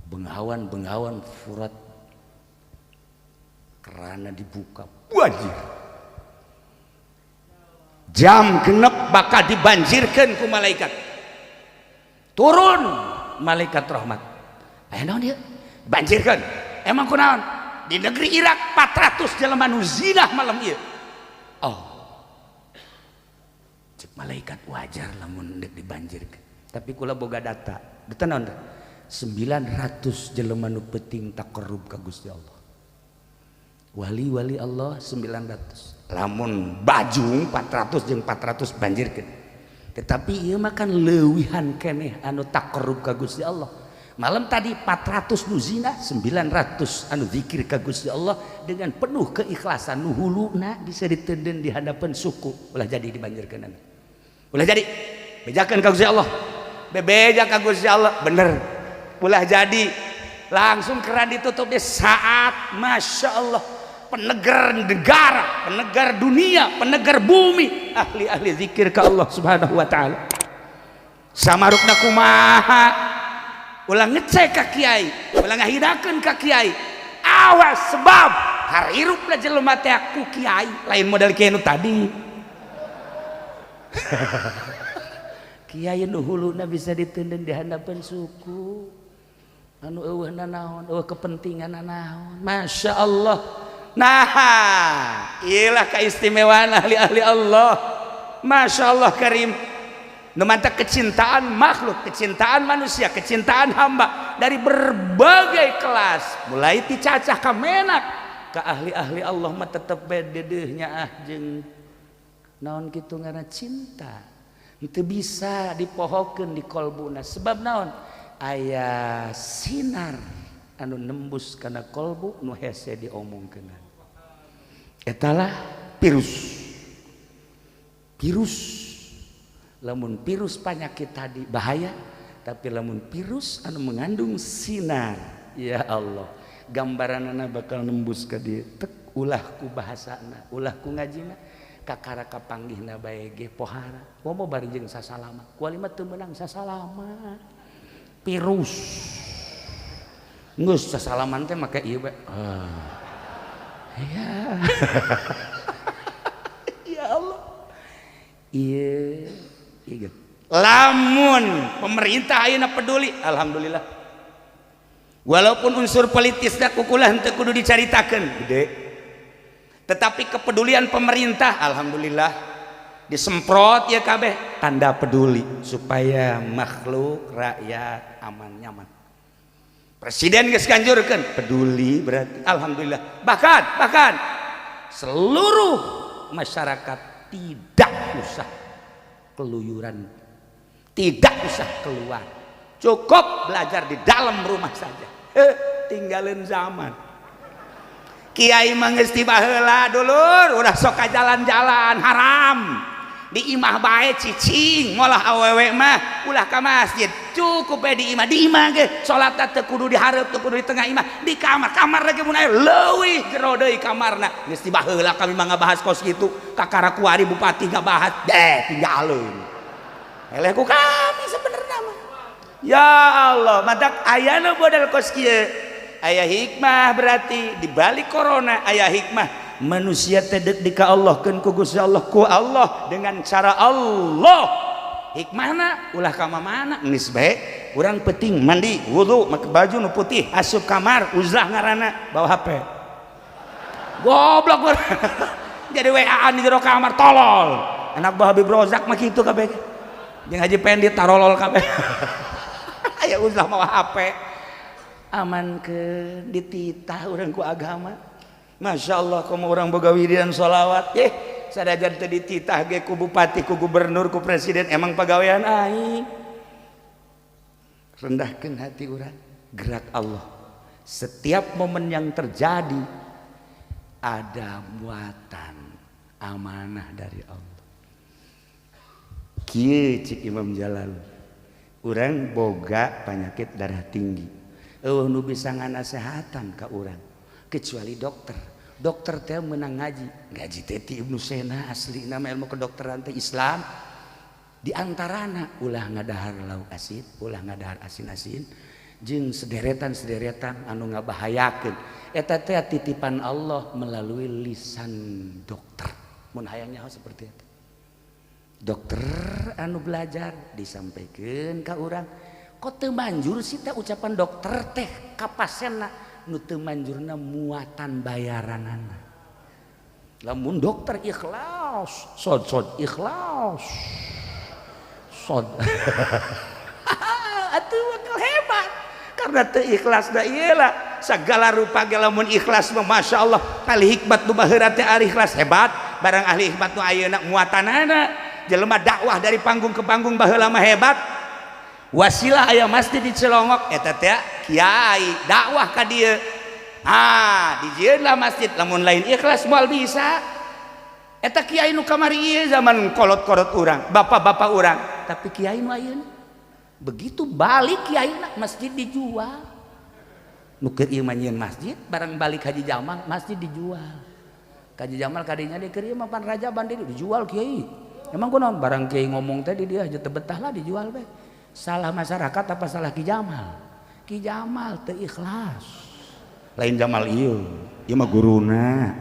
bengawan furat kerana dibuka banjir. Jam genep bakal dibanjirkan ku malaikat. Turun malaikat rahmat. Naon ieu? Banjirkan. Emang kunaon? Di negeri Irak 400 jelema nu zinah malam ieu. Oh. Cek malaikat wajar lamun deuk dibanjirkan. Tapi kula boga data. Data naon? 900 jelema nu penting takarrub ka Gusti Allah. Wali-wali Allah 900. Lamun Bajung 400 jeung 400 banjirkeun. Tetapi ieu mah kan leuwihan keneh anu takarrub ka Gusti Allah. Malam tadi 400 nu zina, 900 anu zikir ka Gusti Allah dengan penuh keikhlasan. Nu huluna bisa ditenden di hadapan suku. Ulah jadi dibanjirkeun. Ulah jadi bejakeun ka Gusti Allah. Bebeja ka Gusti Allah bener. Ulah jadi langsung keran ditutup di saat Masya Allah penegar negara, penegar dunia, penegar bumi, ahli-ahli zikir ka Allah subhanahu wa ta'ala. Samarukna kumaha ulah ngecek ka kiai, ulah ngahidakeun ka kiai. Awas sebab harirupna jelema teh ku kiai, lain model kiai nu tadi. Kiai nu huluna bisa ditenden di hadapan suku. Anu eueuh nanaon, eueuh kepentingan nanaon. Masya Allah. Nah, iyalah keistimewaan ahli-ahli Allah. Masya Allah karim. Numantak kecintaan makhluk, kecintaan manusia, kecintaan hamba dari berbagai kelas, mulai ti cacah ka menak ka ahli-ahli Allah mah tetep bededeuhnya ah jeung naon kitu ngaranna cinta. Itu bisa dipohokeun di kolbuna sebab naon? Aya sinar anu nembus kana kolbu nu hese diomongkeun. Etalah virus. Lamun virus penyakit tadi bahaya, tapi lamun virus anu mengandung sinar, ya Allah, gambaranana bakal nembus ka dieu. Tek ulah ku bahasana, ulah ku ngajina, kakara kapanggihna bae ge pohara. Momo bari jeung sasalama, kuali mah teu meunang sasalama. Virus. Geus sasalaman teh make ieu bae. Ya. Ya Allah. Iya. Lamun pemerintah ayeuna peduli, alhamdulillah. Walaupun unsur politisna kukulah henteu kudu dicaritakeun, gede. Tetapi kepedulian pemerintah, alhamdulillah, disemprot ya kabeh tanda peduli supaya makhluk rakyat aman nyaman. Presiden geus ganjurkeun peduli berarti alhamdulillah. Bahkan seluruh masyarakat tidak usah keluyuran, tidak usah keluar, cukup belajar di dalam rumah saja. Tinggalin zaman. Kiai manggeus tiba heula dulur, udah sok ka jalan-jalan haram. Di imah bae cicing, ngolah awewe mah ulah ka masjid. Cukup bae di imah ge salat teh kudu dihareup, teu kudu di tengah imah, di kamar lagi mun aya leuwih jero deui kamarna. Geus tiba heula kami mah ngabahas kos kitu, kakara kuari bupati ngabahas, tinggalin. Eleh ku kami sebenarnya mah. Ya Allah, madak aya nu modal kos kieu. Aya hikmah berarti di balik corona aya hikmah. Manusia tedek di ka Allah keun ku Gusti Allah ku Allah dengan cara Allah. Hikmahna ulah ka mana geus bae urang penting mandi wudu make baju nu putih asup kamar uzlah ngaranna bawa HP. Goblok jadi WA-an di jero kamar tolol. Anak buah Habib Rozak mah kitu kabeh. Jeung Haji Pendit tarolol kabeh. Aya uzlah mawa HP. Aman ke dititah urang ku agama. Masya Allah kamu orang boga wiridan sholawat sadajan teu dititah ge ku bupati, ku gubernur, ku presiden emang pagawean aing. Rendahkeun hati urang, gerak Allah. Setiap momen yang terjadi ada muatan amanah dari Allah. Kieu cik Imam Jalal, urang boga penyakit darah tinggi. Nu bisa nganasehatan ka urang kecuali dokter teh menang ngaji teh Ibnu Sena asli nama ilmu kedokteran teh Islam di antarana ulah ngadahar lauk asin, ulah ngadahar asin-asin jeung sederetan anu ngabahayakeun eta teh titipan Allah melalui lisan dokter. Mun hayang nyaho seperti itu dokter anu belajar disampaikan ka urang kok teu manjur sih teh ucapan dokter teh ka pasienna nu teu manjurna muatan bayaranana. Lamun dokter ikhlas, sod ikhlas. Sod. Atuh bakal hebat. Karena teu ikhlas da ieu lah sagala rupa ge lamun ikhlas mah masyaallah kali hikmat nu baheura teh ari ikhlas hebat. Barang ahli hikmat nu ayeuna muatanana jelema dakwah dari panggung ke panggung baheula mah hebat. wasilah aya masjid di Cilongok eta teh kiai dakwah ka dieu dijieun lah masjid lamun lain ikhlas moal bisa eta kiai nu kamari ieu zaman kolot-kolot urang bapak-bapak urang tapi kiai nu ayeuna begitu balik kiaina masjid dijual nu keur ieu mah nyieun masjid barang balik Haji Jamal masjid dijual Haji Jamal kadinya di keur ieu mah pan raja bandit dijual kiai emang kunaon barang kiai ngomong tadi dia aja teu betah lah dijual we salah masyarakat apa salah Ki Jamal teu ikhlas lain Jamal ieu mah guruna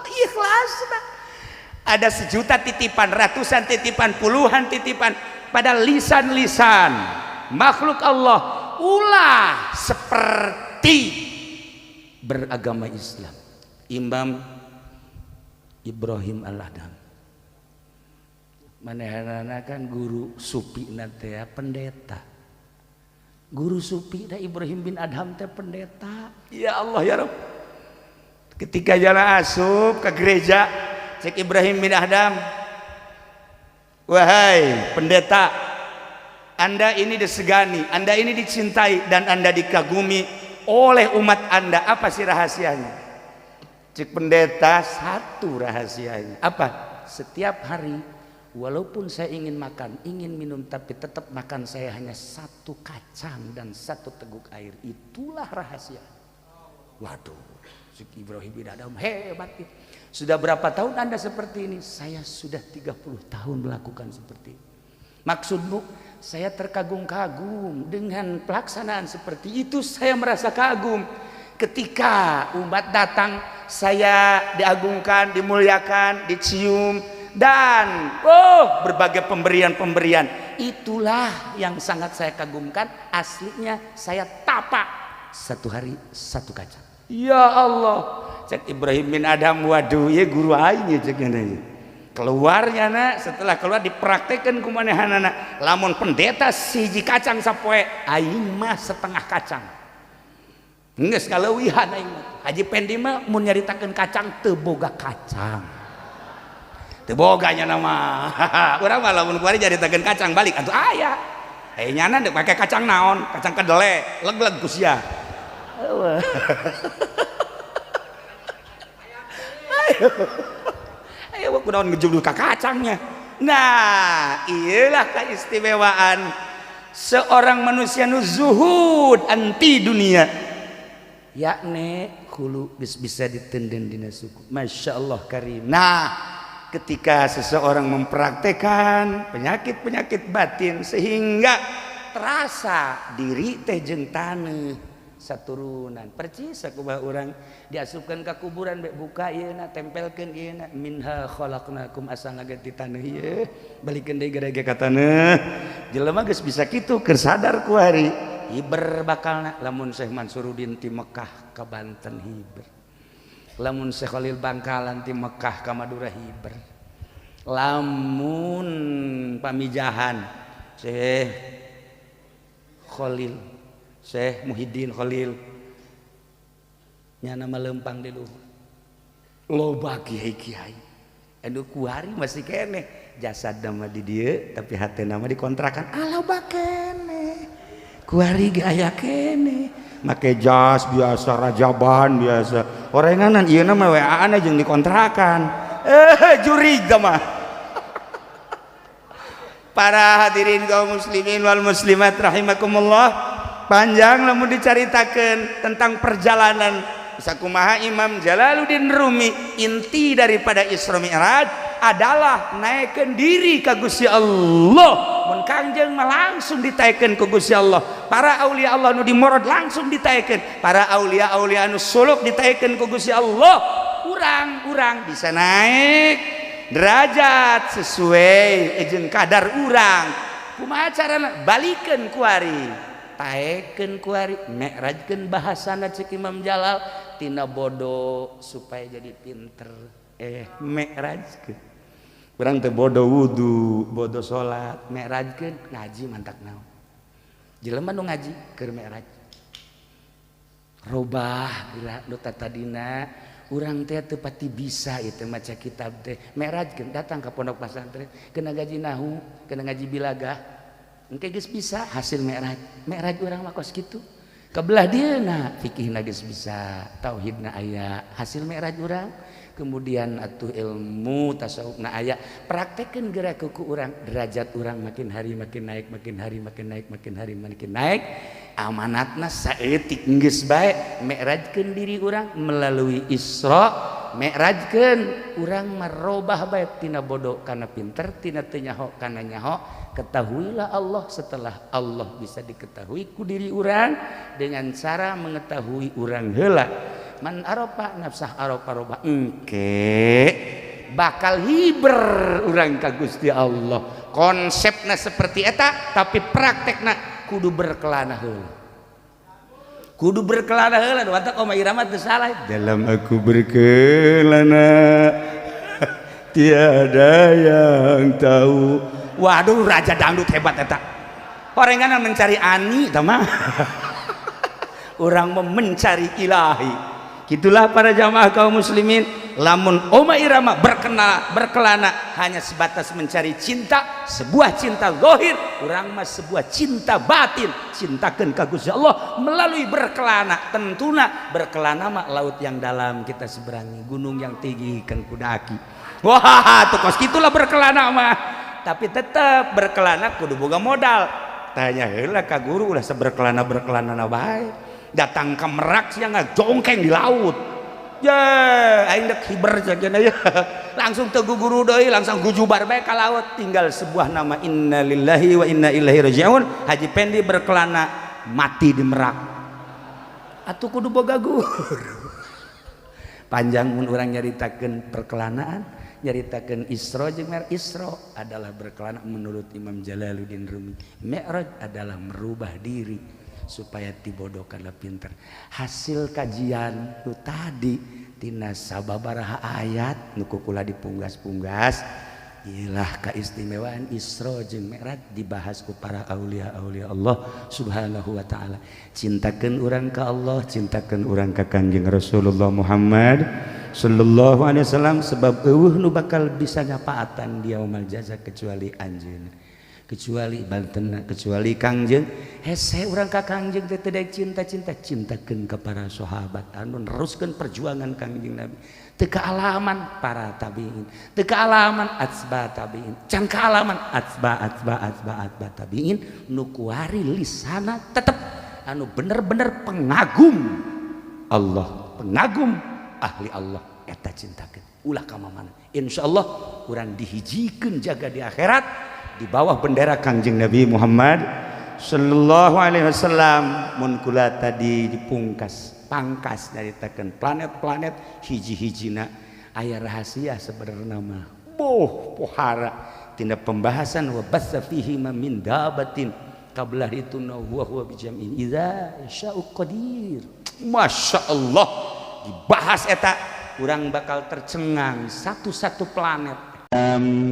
ikhlas ada sejuta titipan ratusan titipan puluhan titipan pada lisan-lisan makhluk Allah ulah seperti beragama Islam Imam Ibrahim Al-Adham manehna kan guru supi nanti ya pendeta guru supi da Ibrahim bin Adham teh pendeta ya Allah ya Rabb ketika jalan asup ke gereja cek Ibrahim bin Adham wahai pendeta Anda ini disegani Anda ini dicintai dan Anda dikagumi oleh umat Anda apa sih rahasianya cek pendeta satu rahasianya apa setiap hari walaupun saya ingin makan, ingin minum, tapi tetap makan saya hanya satu kacang dan satu teguk air. Itulah rahasia. Waduh, Syekh Ibrahim bin Adham hebat. Sudah berapa tahun Anda seperti ini? Saya sudah 30 tahun melakukan seperti ini. Maksudmu, saya terkagum-kagum dengan pelaksanaan seperti itu. Saya merasa kagum. Ketika umat datang, saya diagungkan, dimuliakan, dicium. Dan berbagai pemberian-pemberian itulah yang sangat saya kagumkan aslinya saya tapak satu hari satu kaca ya Allah cek Ibrahim bin Adham waduh ya guru aing cek keluarnya nak setelah keluar dipraktekkan kumanehanana lamun pendeta siji kacang sapoe aing mah setengah kacang geus kaleuwihan aing Haji Pendi mah mun nyaritakeun kacang teu boga kacang boganya nama urang mah lamun kuari jadi tagen kacang balik atuh aya nyana dek pake kacang naon kacang kedele leg-leg ku sia ayo kunaon ngejublu ka kacangnya nah iyalah keistimewaan seorang manusia nu zuhud anti dunia yakni hulu bisa ditenden dina suku Masya Allah karim nah ketika seseorang mempraktekkan penyakit-penyakit batin sehingga terasa diri teh jeung taneuh saturunan percis sakumaha urang diasupkeun ka kuburan be buka ieu na tempelkeun ieu na minha khalaqnakum asa ngaganti taneuh ieu balikeun deui garege ka taneuh jelema geus bisa kitu keur sadar ku hari hiber bakalna lamun Syekh Mansuruddin ti Mekah ka Banten hiber lamun Syekh Khalil Bangkalan ti Mekah ka Madura hiber lamun pamijahan Syekh Khalil Syekh Muhyiddin Khalil nyana melempang di luhur loba kiai-kiai anu kuari masih keneh jasad nama di dieu tapi hatena mah dikontrakan aloba keneh kuari gaya keneh make jas biasa rajaban biasa orenganan ieu na mah WA-an jeung dikontrakan jurig mah para hadirin kaum muslimin wal muslimat rahimakumullah panjang lamun dicaritakeun tentang perjalanan sakumaha Imam Jalaluddin Rumi inti daripada Isra Mi'raj adalah naikkeun diri ka Gusti Allah mun Kangjeng mah langsung ditaikeun ku Gusti Allah para aulia Allah nu dimorod langsung ditaikeun para aulia-aulia anu suluk ditaikeun ku Gusti Allah urang bisa naik derajat sesuai jeung kadar urang kumaha carana balikeun ku ari taikeun ku ari mi'rajkeun bahasana cek Imam Jalal tina bodoh supaya jadi pinter mi'rajkeun urang teh bodoh wudu bodoh salat mi'rajkeun ngaji mantak naon jelema nu ngaji keur mi'raj robah geura nu tadina urang teh teu pati bisa itu maca kitab teh. Mi'rajkeun datang ka pondok pesantren, kena gaji nahu, kena ngaji bilagah. Engke geus bisa hasil mi'raj. Mi'raj urang mah kos kitu. Kebelah dieuna fikihna geus bisa, tauhidna aya, hasil mi'raj urang. Kemudian atuh ilmu tasawufna aya, praktekkeun geura ku urang, derajat urang makin hari makin naik, makin hari makin naik, makin hari makin naik. Amanatna saeutik geus bae mi'rajkeun diri urang melalui Isra, mi'rajkeun urang merubah bae tina bodoh kana pinter, tina teu nyaho kana nyaho. Ketahuilah Allah, setelah Allah bisa diketahui ku diri urang dengan cara mengetahui urang heula. Man aropa nafsah aropa roba engke bakal hiber urang ka Gusti Allah. Konsepna seperti eta tapi praktekna kudu berkelana heula. Kudu berkelana heula watak Oma Irama teu salah. Dalam aku berkelana tiada yang tahu. Waduh raja dangdut hebat eta. Orangana mencari ani tah mah. Urang mencari ilahi. Gitulah para jamaah kaum muslimin, lamun Oma Irama berkelana hanya sebatas mencari cinta, sebuah cinta zahir, urang mah sebuah cinta batin, cintakeun ka Gusti Allah melalui berkelana. Tentuna berkelana mah laut yang dalam kita seberangi, gunung yang tinggi kan kudaki. Wah, tuh kos gitulah berkelana mah. Tapi tetap berkelana kudu boga modal. Tanya heula ka guru ulah seberkelana bae. Datang ke Merak siang jongkeng di laut. Ya, aing dek hiber sageuna ya. Langsung teu guru deui, langsung gujubar bae ka laut. Tinggal sebuah nama innalillahi wa inna ilaihi rajiun. Haji Pendi berkelana mati di Merak. Atuh kudu boga guru. Panjang mun urang nyaritakeun perkelanaan, nyaritakeun Isra jeung Mi'raj. Isra adalah berkelana menurut Imam Jalaluddin Rumi. Mi'raj adalah merubah diri supaya tibodoh kana pinter. Hasil kajian nu tadi tina sababaraha ayat nu kukula dipunggas-punggas ialah keistimewaan Isra jeung Mi'raj dibahas ku para aulia-aulia Allah Subhanahu wa taala. Cintakeun urang ka Allah, cintakeun urang ka Kanjeng Rasulullah Muhammad sallallahu alaihi wasallam, sebab eueuh nu bakal bisa nyapaatan di yaumul jaza kecuali anjeunna, kecuali bantenna, kecuali Kangjeng. Hese urang ka Kangjeng teh teu cinta-cinta, cintakeun ka para sahabat anu neruskeun perjuangan Kangjeng Nabi. Teu kaalaman para tabiin, teu kaalaman atsba tabiin, can kaalaman atsba tabiin nu kuari lisana tetep anu bener-bener pengagum Allah, pengagum ahli Allah eta cintakeun. Ulah ka mamana. Insyaallah urang dihijikeun jaga di akhirat di bawah bendera Kanjeng Nabi Muhammad sallallahu alaihi wasallam. Mun kula tadi pangkas nyaritakeun planet-planet hiji-hijina aya rahasia sebenarnya mah pohara tina pembahasan wa bassa fihi min dabatin qabla itu huwa bijam'in idza sya'u qadir. Masyaallah dibahas eta urang bakal tercengang satu-satu planet.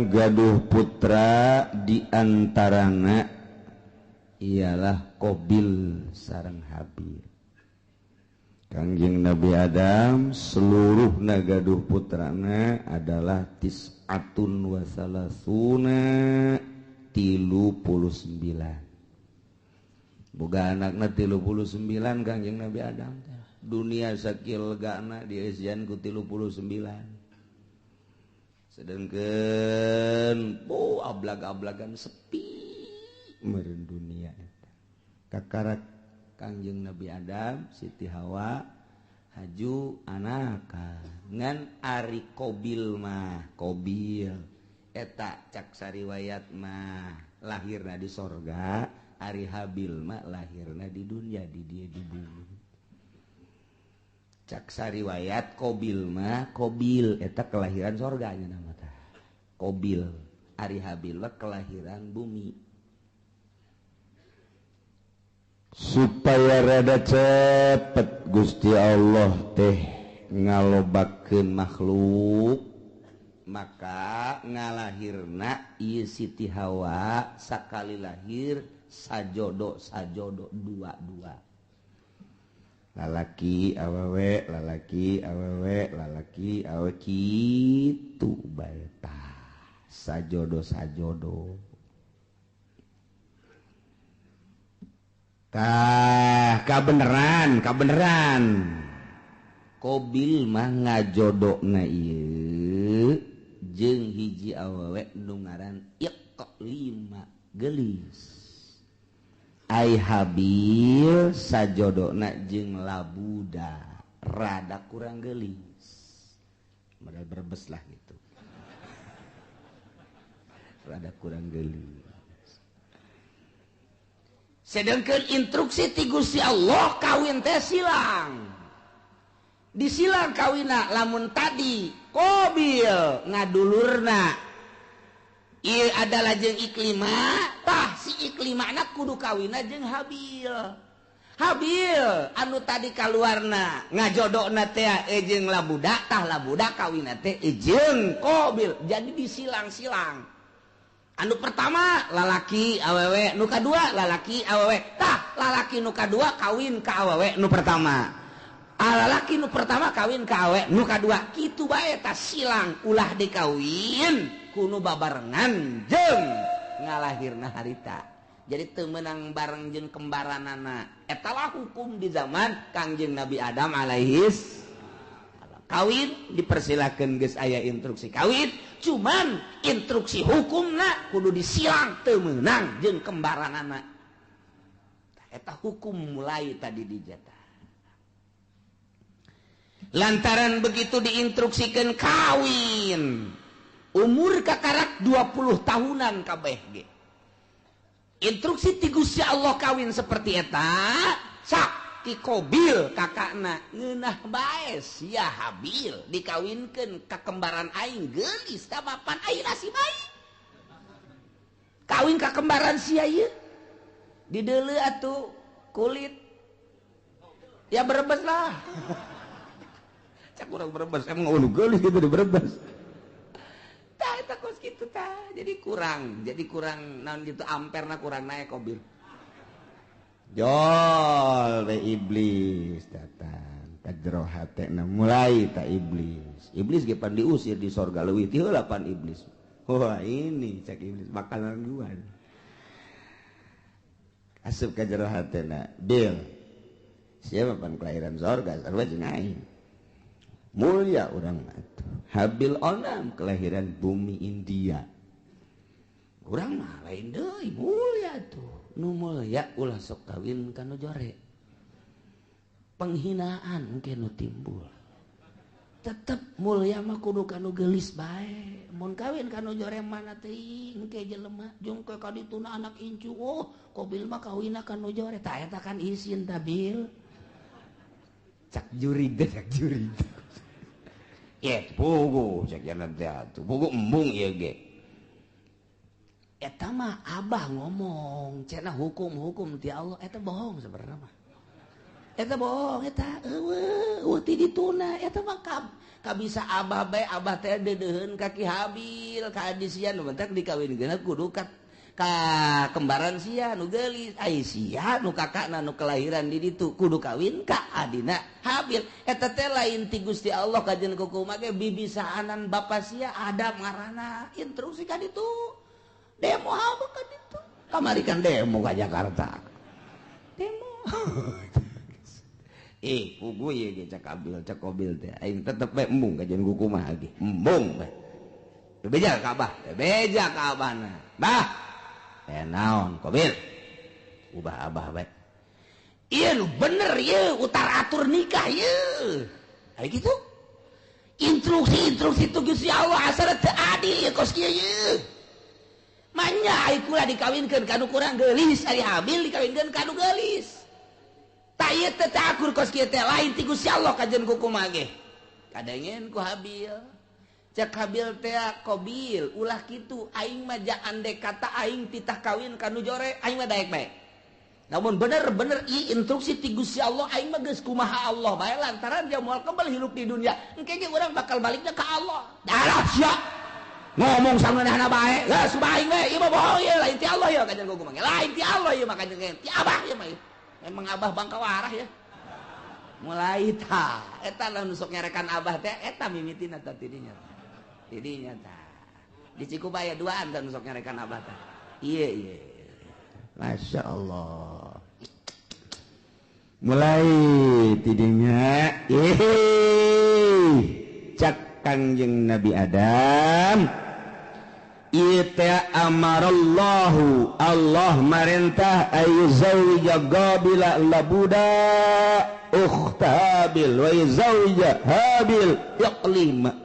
Gaduh putra diantarana ialah Qabil sareng Habil. Kangjeng Nabi Adam seluruh gaduh putrana adalah tis'atun wa salasuna 39. Boga anakna 39 Kangjeng Nabi Adam. Dunia sakil legana dieusian ku 39. Sedengkeun ablag-ablagan sepi meureun dunia eta. Kakarak Kangjeng Nabi Adam, Siti Hawa haju anaka ngan ari Qabil mah Qabil eta cak sariwayat mah lahirna di sorga, ari Habil mah lahirna di dunia di dieu di bumi. Cak sariwayat Qabil mah Qabil eta kelahiran sorganya nama tah Qabil, ari Habil mah kelahiran bumi. Supaya rada cepet Gusti Allah teh ngalobakeun makhluk, maka ngalahirna ieu Siti Hawa sakali lahir sajodo dua-dua. lalaki awewe lalaki awewe lalaki awe kitu bae tah sajodo kabeneran Qabil mah ngajodokna ieu jeung hiji awewe nu ngaran Iqlima gelis ai Habil sajodona jeung Labuda rada kurang gelis modal berbes lah gitu rada kurang gelis sedangkan instruksi ti Gusti Allah kawin teh silang disilang kawina lamun tadi Qabil ngadulurna ieu adalah jeung Iklimah tah si Iklimah anak kudu kawina jeung Habil anu tadi kaluarna ngajodona teh jeung Labuda tah Labuda kawina teh jeung Qabil jadi disilang-silang anu pertama lalaki awewe nu kadua lalaki awewe tah lalaki nu kadua kawin ka awewe nu pertama lalaki nu pertama kawin ka awewe nu kadua kitu bae tah silang ulah dikawin kuno babarengan jeung ngalahirna harita jadi teu meunang bareng jeung kembaranana etalah hukum di zaman Kangjeng Nabi Adam alaihis kawin dipersilakeun geus aya instruksi kawin cuman instruksi hukumna kudu disilang teu meunang jeung kembaranana eta hukum mulai tadi dijata lantaran begitu diinstruksikan kawin umur kakarak 20 tahunan kabeh ge instruksi ti Gusti Allah kawin seperti eta sak ti Qabil kakakna ngeunah bae sia Habil dikawinkeun ka kembaran aing geulis ka mapan ayeuna si bae kawin ka kembaran sia ieu dideuleu atuh kulit ya berebes lah cak urang berebes emang ulu geulis gitu di berebes tah eta kos kitu tah jadi kurang naon gitu amperna kurang naik Qabil jol we iblis datang ka jero hatena mulai ta iblis ge pan diusir di sorga leuwih ti heula pan iblis wah ini cak iblis bakalan gua asup ka jero hatena bil siapa pan kelahiran sorga sarua jeung aing mulia urang atuh Habil onam kelahiran bumi India urang mah lain deui mulia tuh nu mulia ulah sok kawin kana jore penghinaan engke nu timbul tetep mulia mah kudu kanu geulis bae mun kawin kanu jore mana teuing engke jelema jeung ke kadituna anak incu oh Qabil mah kawinna kanu jore tah eta kan isin tah Bil cak jurig pugu cek jalan teh pugu embung ieu ge eta mah abah ngomong cenah hukum ti Allah eta bohong sebenarnya mah eta bohong eta eueuh ti dituna eta mah kabisa abah bae abah teh deudeuheun ka Ki Habil ka adisian nu mentek dikawinkeun kudu ka kembaran sia nu geulis ai sia nu kakakna nu kelahiran di ditu kudu kawin ka adina Habil eta teh lain ti Gusti Allah kajeun kumaha ge bibisaanan bapa sia Adam ngaranna instruksi ka ditu demo haba ka ditu kamari kan demo ka Jakarta demo pugu ieu ge cak Qabil teh aing tetep bae embung kajeun kumaha ge embung bae beja ka abahna bah naon Qabil ubah abah bae ieu nu bener ieu utar atur nikah ieu aya kitu instruksi tu Gusti Allah asal teu adil ieu kos kieu ieu manya ai kula dikawinkeun kanu kurang geulis ari Habil dikawinkeun kanu geulis tah ieu teh akur kos kieu teh lain ti Gusti Allah kajeun kumaha ge kadengeun ku Habil cak Habil teh Qabil ulah kitu aing mah andai kata aing titah kawin kanu jore aing mah daek bae namun bener-bener ieu instruksi ti Gusti Allah aing mah geus kumaha Allah bae lantaran dia moal kembali hidup di dunia engke ge urang bakal baliknya ka Allah dalah sia ngomong sangeunahna bae geus bae we ieu mah bohong ieu lain ti Allah ieu kajen kumaha lain ti Allah ieu mah kajen ti abah ieu mah memang abah bangka warah ya mulai eta lamun sok nyarekan abah teh eta mimitina tah tidinya tah di Cikubaya duaan tah sok nyarekan abah teh iya Masya Allah mulai tidinya cak Kangjeng Nabi Adam ita amarallahu Allah marintah ayu zawja Qabila labuda ukhta Habil wa zawja Habil yaqlima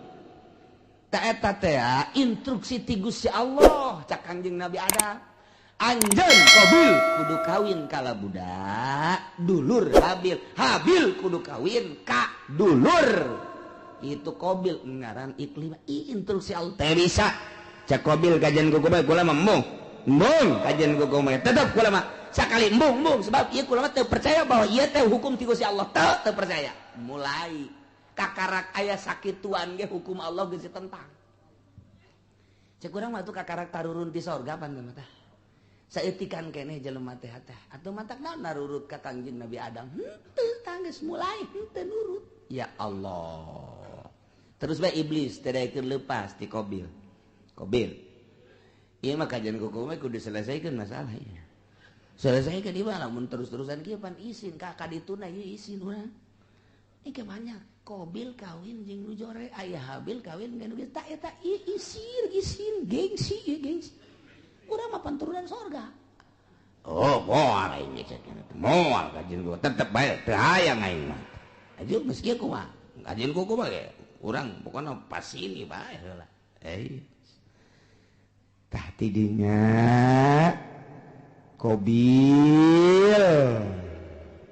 ta eta teh instruksi ti Gusti Allah cak Kangjeng Nabi Adam anjeun Qabil kudu kawin ka labuda dulur Habil Habil kudu kawin ka dulur itu Qabil ngaran Iklima instruksi Allah teh bisa cak Qabil kajian kukumah kula mah mung kajian kukumah tetep kula mah sakali mung sebab ieu kula mah teu percaya bahwa ieu teh hukum ti Gusti Allah teu percaya mulai kakarak aya sakituan ge hukum Allah geus ditentang cek urang mah tuh kakarak tarurun ti sorga pan teh saeutikan keneh jelema teh atuh matak naon narurut ka Kangjeng Nabi Adam henteu tanggeus mulai henteu nurut ya Allah terus bae iblis teh daekeun leupas ti Qabil iya mah kajian kukumah kudu selesaikan masalahnya selesaikan di mana mun terus-terusan kieu pan isin kakak dituna ieu isin urang ini banyak Qabil kawin jeung nu jore aya Habil kawin jeung nu geus tah eta isin gengsi urang mah panturunan sorga oh moal ini moal kajian gua tetep bae teu hayang aing mah ajeun geus kieu kumaha kajian kukumah ge urang pokona pas ini bae heula tah tidinya Qabil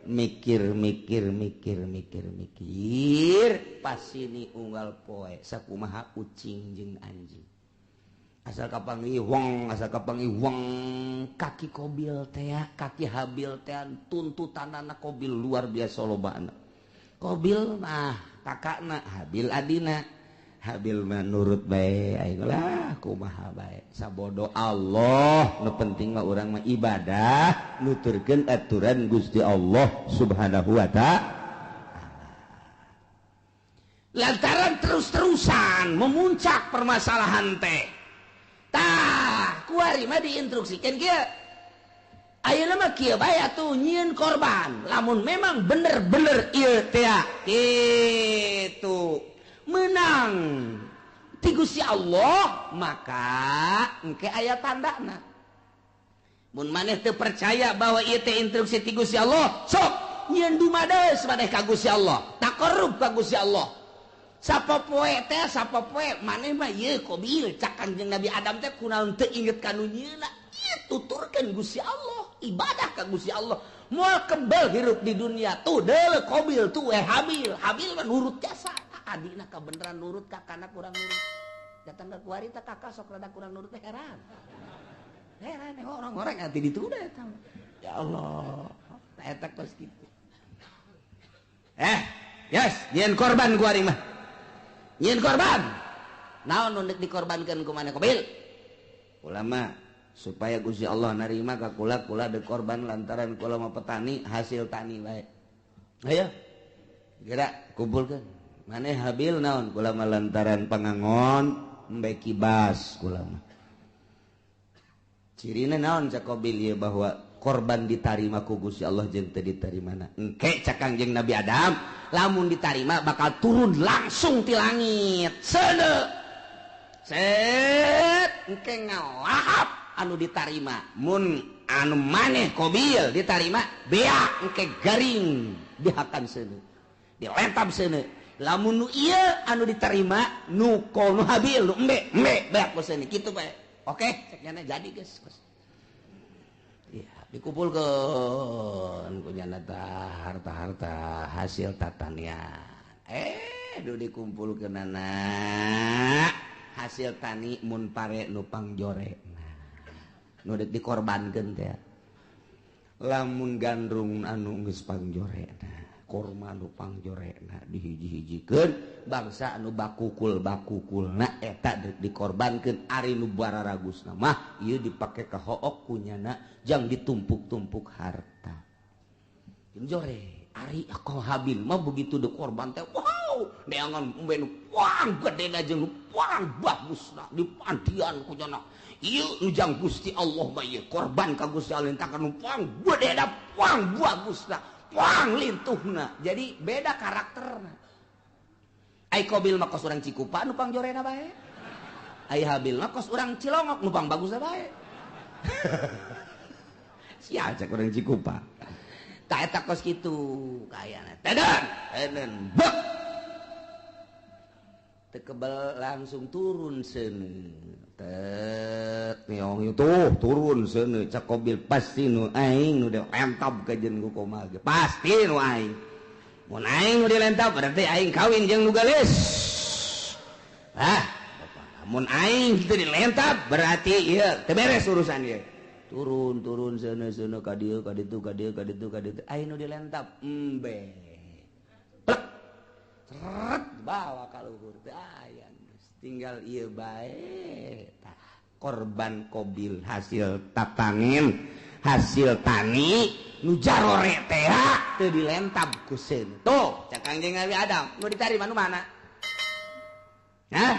mikir pas ini unggal poe sakumaha ucing jeung anjing asal kapangiwong kaki Qabil teh kaki Habil teh tuntutanana Qabil luar biasa lobana Qabil mah kakakna Habil adina Habil mah nurut bae aing lah kumaha bae sabodo Allah nu penting mah urang mah ibadah nuturkeun aturan Gusti Allah Subhanahu wa ta'ala lantaran terus-terusan memuncak permasalahan teh tah kuari mah diinstruksikeun kieu ayeuna mah kieu bae atuh nyieun korban lamun memang bener-bener ieu teh kitu menang ti Gusti Allah maka engke aya tandana mun maneh teu percaya bahwa ieu teh instruksi ti Gusti Allah sok nyieun dumades maneh ka Gusti Allah taqarrub ka Gusti Allah sapopoe maneh mah ieu Qabil cak Kangjeng Nabi Adam teh kunaon teu inget ka nu nyieuna ieu tuturkeun Gusti Allah ibadah ka Gusti Allah moal kebal hirup di dunia tuh deuleu Qabil tuh Habil mah nurut jasa adina kebenaran nurut kakana kurang nurut datang ke kuari tak kakak sok rada kurang nurut heran orang-orang hati ditunda eta ya Allah eta kos kitu yes nyeun korban kuari mah nyeun korban naon nu dikorbankeun ku maneh Qabil ulama supaya Gusti Allah narima ka kula de korban lantaran kula mah petani hasil tani bae ayo gerak kumpulkeun maneh Habil naon kula mah lantaran pangangon embe kibas kula mah cirina naon cak Qabil ieu bahwa korban ditarima ku Gusti Allah jeung teu ditarimana engke cak Kangjeng Nabi Adam lamun ditarima bakal turun langsung ti langit seuneu set engke ngalahap anu ditarima mun anu maneh Qabil ditarima beak engke garing dihakan seuneu diletab seuneu lamun nu ieu anu diterima nu kono Habil nu embe beak bosna kitu bae oke cek nyana jadi geus iya dikumpulkeun ku nyana harta-harta hasil tatanian du dikumpulkeunana hasil tani mun pare nu pangjorena nu dek dikorbankeun teh lamun gandrung anu geus pangjorena korma nu pangjorena dihiji-hijikeun bangsa anu bakukul-bakukulna eta dikorbankeun ari nu bararagusna mah ieu dipake ka hook kunyana jang ditumpuk-tumpuk harta. Jore Ari kau Habil mah begitu de korban teh wow neangan umben wang gede aja nu wang bagusna di pantian ku cenah ieu ujang Gusti Allah mah ieu korban ka Gusti Allah entakan nu wang gede da wang bagusna wang lintuhna jadi beda karakterna ai Qabil mah kos urang Cikupa nu pangjorena bae ai Habil mah kos urang Cilongok nu pang bagusna bae sia cek urang Cikupa tak eta kos kitu kayana teden bek teu kebal langsung turun seuneu tet neong itu turun seuneu cak Qabil pasti nu aing nu dilentab ka jeung ku komaha pasti nu aing mun aing nu dilentab berarti aing kawin jeung nu gelis mun aing kitu dilentab berarti ieu teu beres urusan ieu turun sana ka dieu ka ditu aing nu dilentab embe plek seret bawa ka luhur teh aya tinggal ieu bae tah korban Qabil hasil tatangin hasil tani nu jarore teh teu dilentab ku seun tuh cak Kangjeng Nabi Adam nu ditarima nu mana hah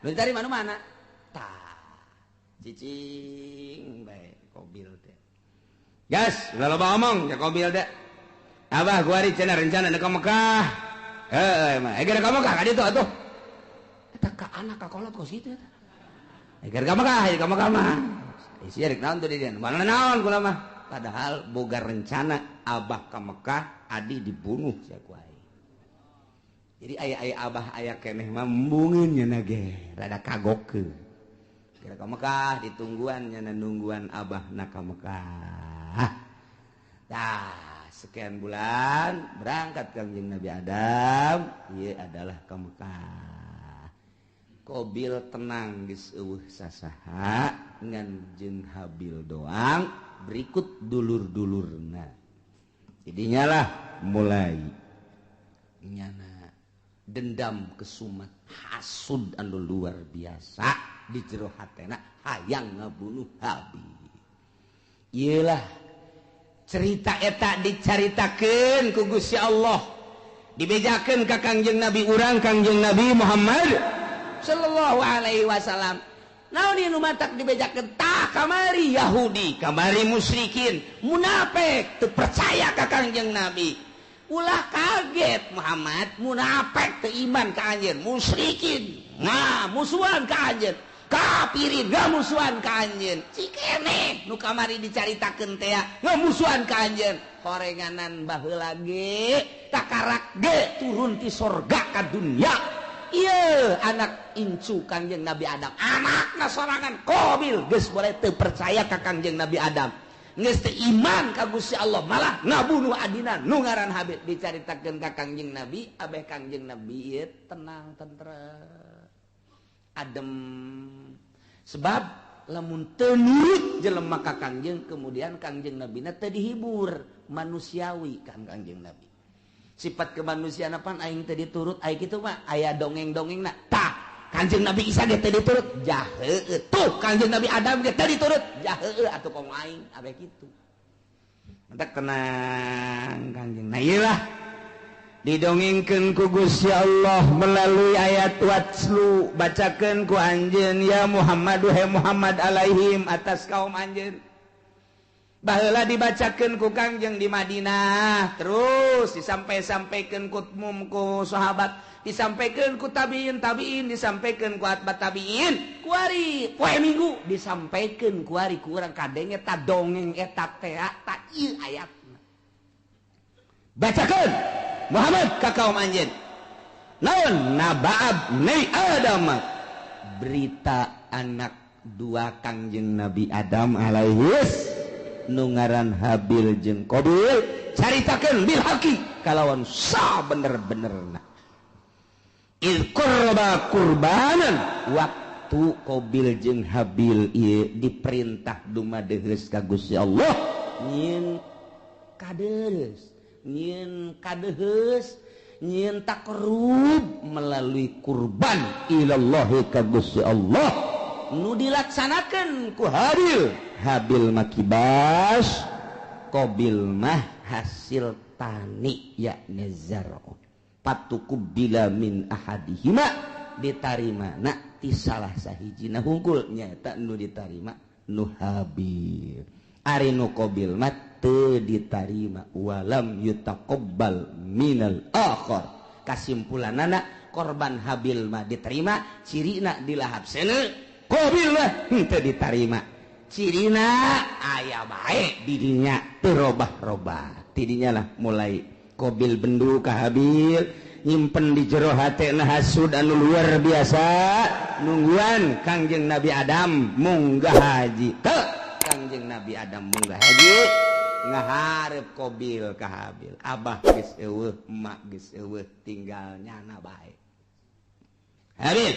nu ditarima nu mana tah cicing bae Qabil teh gas udah loba omong ya Qabil teh abah gua ari cenah rencana ka Mekah mah eger ka Mekah ka ditu atuh eta ka anak ka kolot kos kitu eta eger ka Mekah mah isi rek naon tuh di dieu mana naon kula mah padahal boga rencana abah ka Mekah adi dibunuh sia ku aing jadi aya abah aya keneh mah embungeun nya ge rada kagokeun kira ka Mekah ditungguan nyana nungguan abah na ka Mekah. Dah sekian bulan berangkat Kangjeng Nabi Adam, ieu adalah ka Mekah. Qabil tenang geus eueuh sasaha ngan jeung Habil doang, berikut dulur-dulurna. Jadinya lah mulai nyana dendam kesumat hasud anu luar biasa di jero hatena hayang ngabunuh Habil. Iyalah cerita eta dicaritakeun ku Gusti Allah dibejakeun ka Kangjeng Nabi urang Kangjeng Nabi Muhammad sallallahu alaihi wasallam. Naon ieu matak dibejakeun tah kamari Yahudi kamari musyrikin munafik teu percaya ka Kangjeng Nabi. Ulah kaget Muhammad munafik teu iman ka anjeun musyrikin nah musuhan ka anjeun kafirin ngamusuhan ka anjeun cikene nu kamari dicaritakeun teh ngamusuhan ka anjeun horenganan baheula ge takarak ge turun ti sorga ka dunya ieu anak incu Kangjeng Nabi Adam anakna sorangan Qabil geus boleh teu percaya ka Kangjeng Nabi Adam geus teu iman ka Gusti Allah malah ngabunuh adina nu ngaran Habil dicaritakeun ka Kangjeng Nabi abeh Kangjeng Nabi ieu tenang tentrem adem sebab lamun teu nurut jelema ka Kangjeng kemudian Kangjeng Nabi na teu dihibur manusiawi kan Kangjeng Nabi sifat kemanusiaan pan aing teu diturut aya kitu mah aya dongeng-dongengna tah Kangjeng Nabi Isa ge teu diturut jaheueuh tuh Kangjeng Nabi Adam ge teu diturut jaheueuh atuh kong aing abeh kitu mantap tenang Kangjeng nah ieulah didongengkeun ku Gusti Allah melalui ayat watslu bacakeun ku anjeun ya Muhammad he Muhammad alaihim atas kaum anjeun baheula dibacakeun ku Kangjeng di Madinah terus disampai-sampaikeun ku umum ku sahabat disampaikeun ku tabiin disampaikeun ku atbat tabiin ku ari poe Minggu disampaikeun ku ari ku urang kadeng eta dongeng eta teh ta ieu ayatna bacakeun Muhammad ka kaum anjeun naon naba'ab ni Adam berita anak dua Kangjeng Nabi Adam alaihis nu ngaran Habil jeung Qabil caritakeun bil haqi kalawan sabener-benerna il qurba qurbanan waktu Qabil jeung Habil ieu diperintah dumadeheus ka Gusti Allah nyieun kadeus nyieun kadeheus nyieun takrub melalui kurban ilallahi ka Gusti Allah nu dilaksanakeun ku Habil mah kibas Qabil mah hasil tani yakni zar'u patukubbila min ahadihima ditarima na ti salah sahijina hungkul nyaeta nu ditarima nu Habil ari nu Qabil mah teu ditarima walam yutaqabbal minal akhar kasimpulanana korban Habil mah diterima cirina dilahap seuneu Qabil mah teu ditarima cirina aya bae di dinya teu robah-robah tidinya lah mulai Qabil bendu ka Habil nyimpen di jero hatena hasud anu luar biasa nungguan Kangjeng Nabi Adam munggah haji teu Kangjeng Nabi Adam munggah haji ngaharep Qabil ka Habil abah geus eueuh emak geus eueuh tinggal nyana bae Habil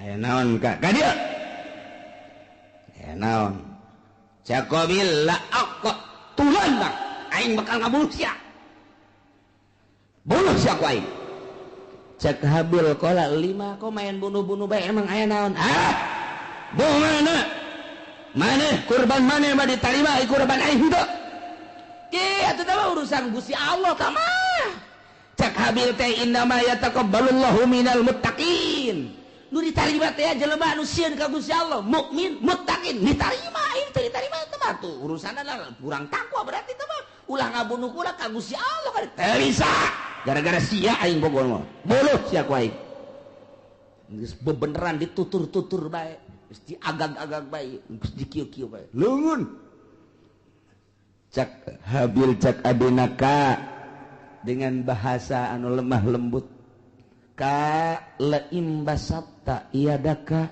aya naon ka dieu aya naon cak Qabil la aqqa tulan bang aing bakal ngabunuh sia bunuh sia ku aing cak Habil qala 5 kok main bunuh-bunuh bae emang aya naon mana kurban mana mah diterima kurban aing henteu ki atuh teh urusan Gusti Allah tamah cak Habil teh innama yataqabbalullahu minal muttaqin nu ditarima teh jelema anu sieun ka Gusti Allah mukmin muttaqin ditarima aing teh ditarima teh mah tuh urusanna kurang takwa berarti teh mah ulah ngabunuh kula ka Gusti Allah kan teu bisa gara-gara sia aing bogoh mah buluh sia ku aing geus bebeneran ditutur-tutur bae geus diagag-agag bae geus dikieu-kieu bae leungeun cak Habil cak adenaka dengan bahasa anu lemah lembut ka laim basatta iyadaka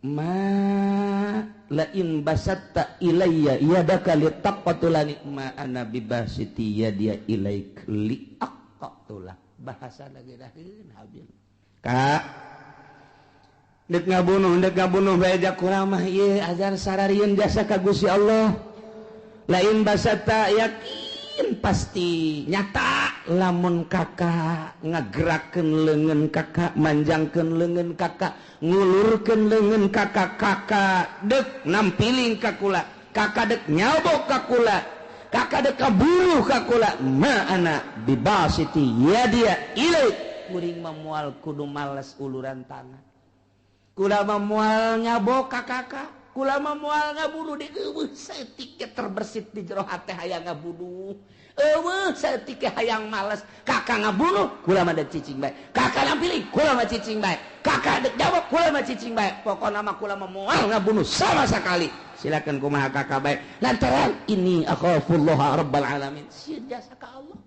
ma lain basatta ilayya iyadaka litaqatulani ma ana bibasiti yadiya ilaik li aqatulak bahasa lagi daheun Habil ka dek ngabunuh bae jak kurang mah ieu azar sararieun jasa ka Gusti Allah lain basatta yakin pasti nyata lamun kakak ngagerakeun leungeun kakak manjangkeun leungeun kakak ngulurkeun leungeun kakak dek nampiling ka kula kakak dek nyabok ka kula kakak dek kabunuh ka kula ma ana bibasiti yadia ilaik kuring mah moal kudu males uluran tangan kula mah moal nyabok ka kakak kula mah moal ngabunuh di eueuh saeutik terbersit di jero hate hayang ngabunuh eueuh saeutik hayang males kakak ngabunuh kula mah dek cicing bae kakak nampilih kula mah cicing bae kakak dek jawab kula mah cicing bae pokona mah kula mah moal ngabunuh sama sekali silakan kumaha kakak bae lantaran ini akhafullah rabbal alamin sieun jasa ka Allah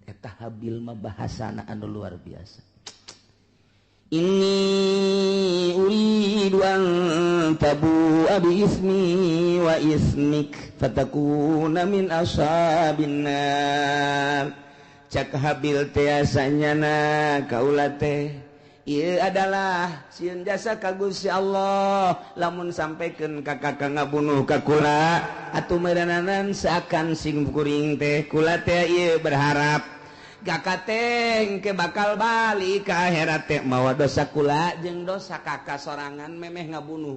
eta Habil mah bahasana anu luar biasa inni uridu an tabu'a bi ismi wa ismik fatakuna min ashabin nar cak Habil teh asanyana kaula teh ieu adalah sieun jasa ka Gusti Allah lamun sampekeun ka kakak ngabunuh ka kula atuh meureunanan seakan sing kuring teh kula teh ieu berharap kakak teh ke bakal balik ke akhirat teh mawa dosa kula jeung dosa kakak sorangan memeh ngabunuh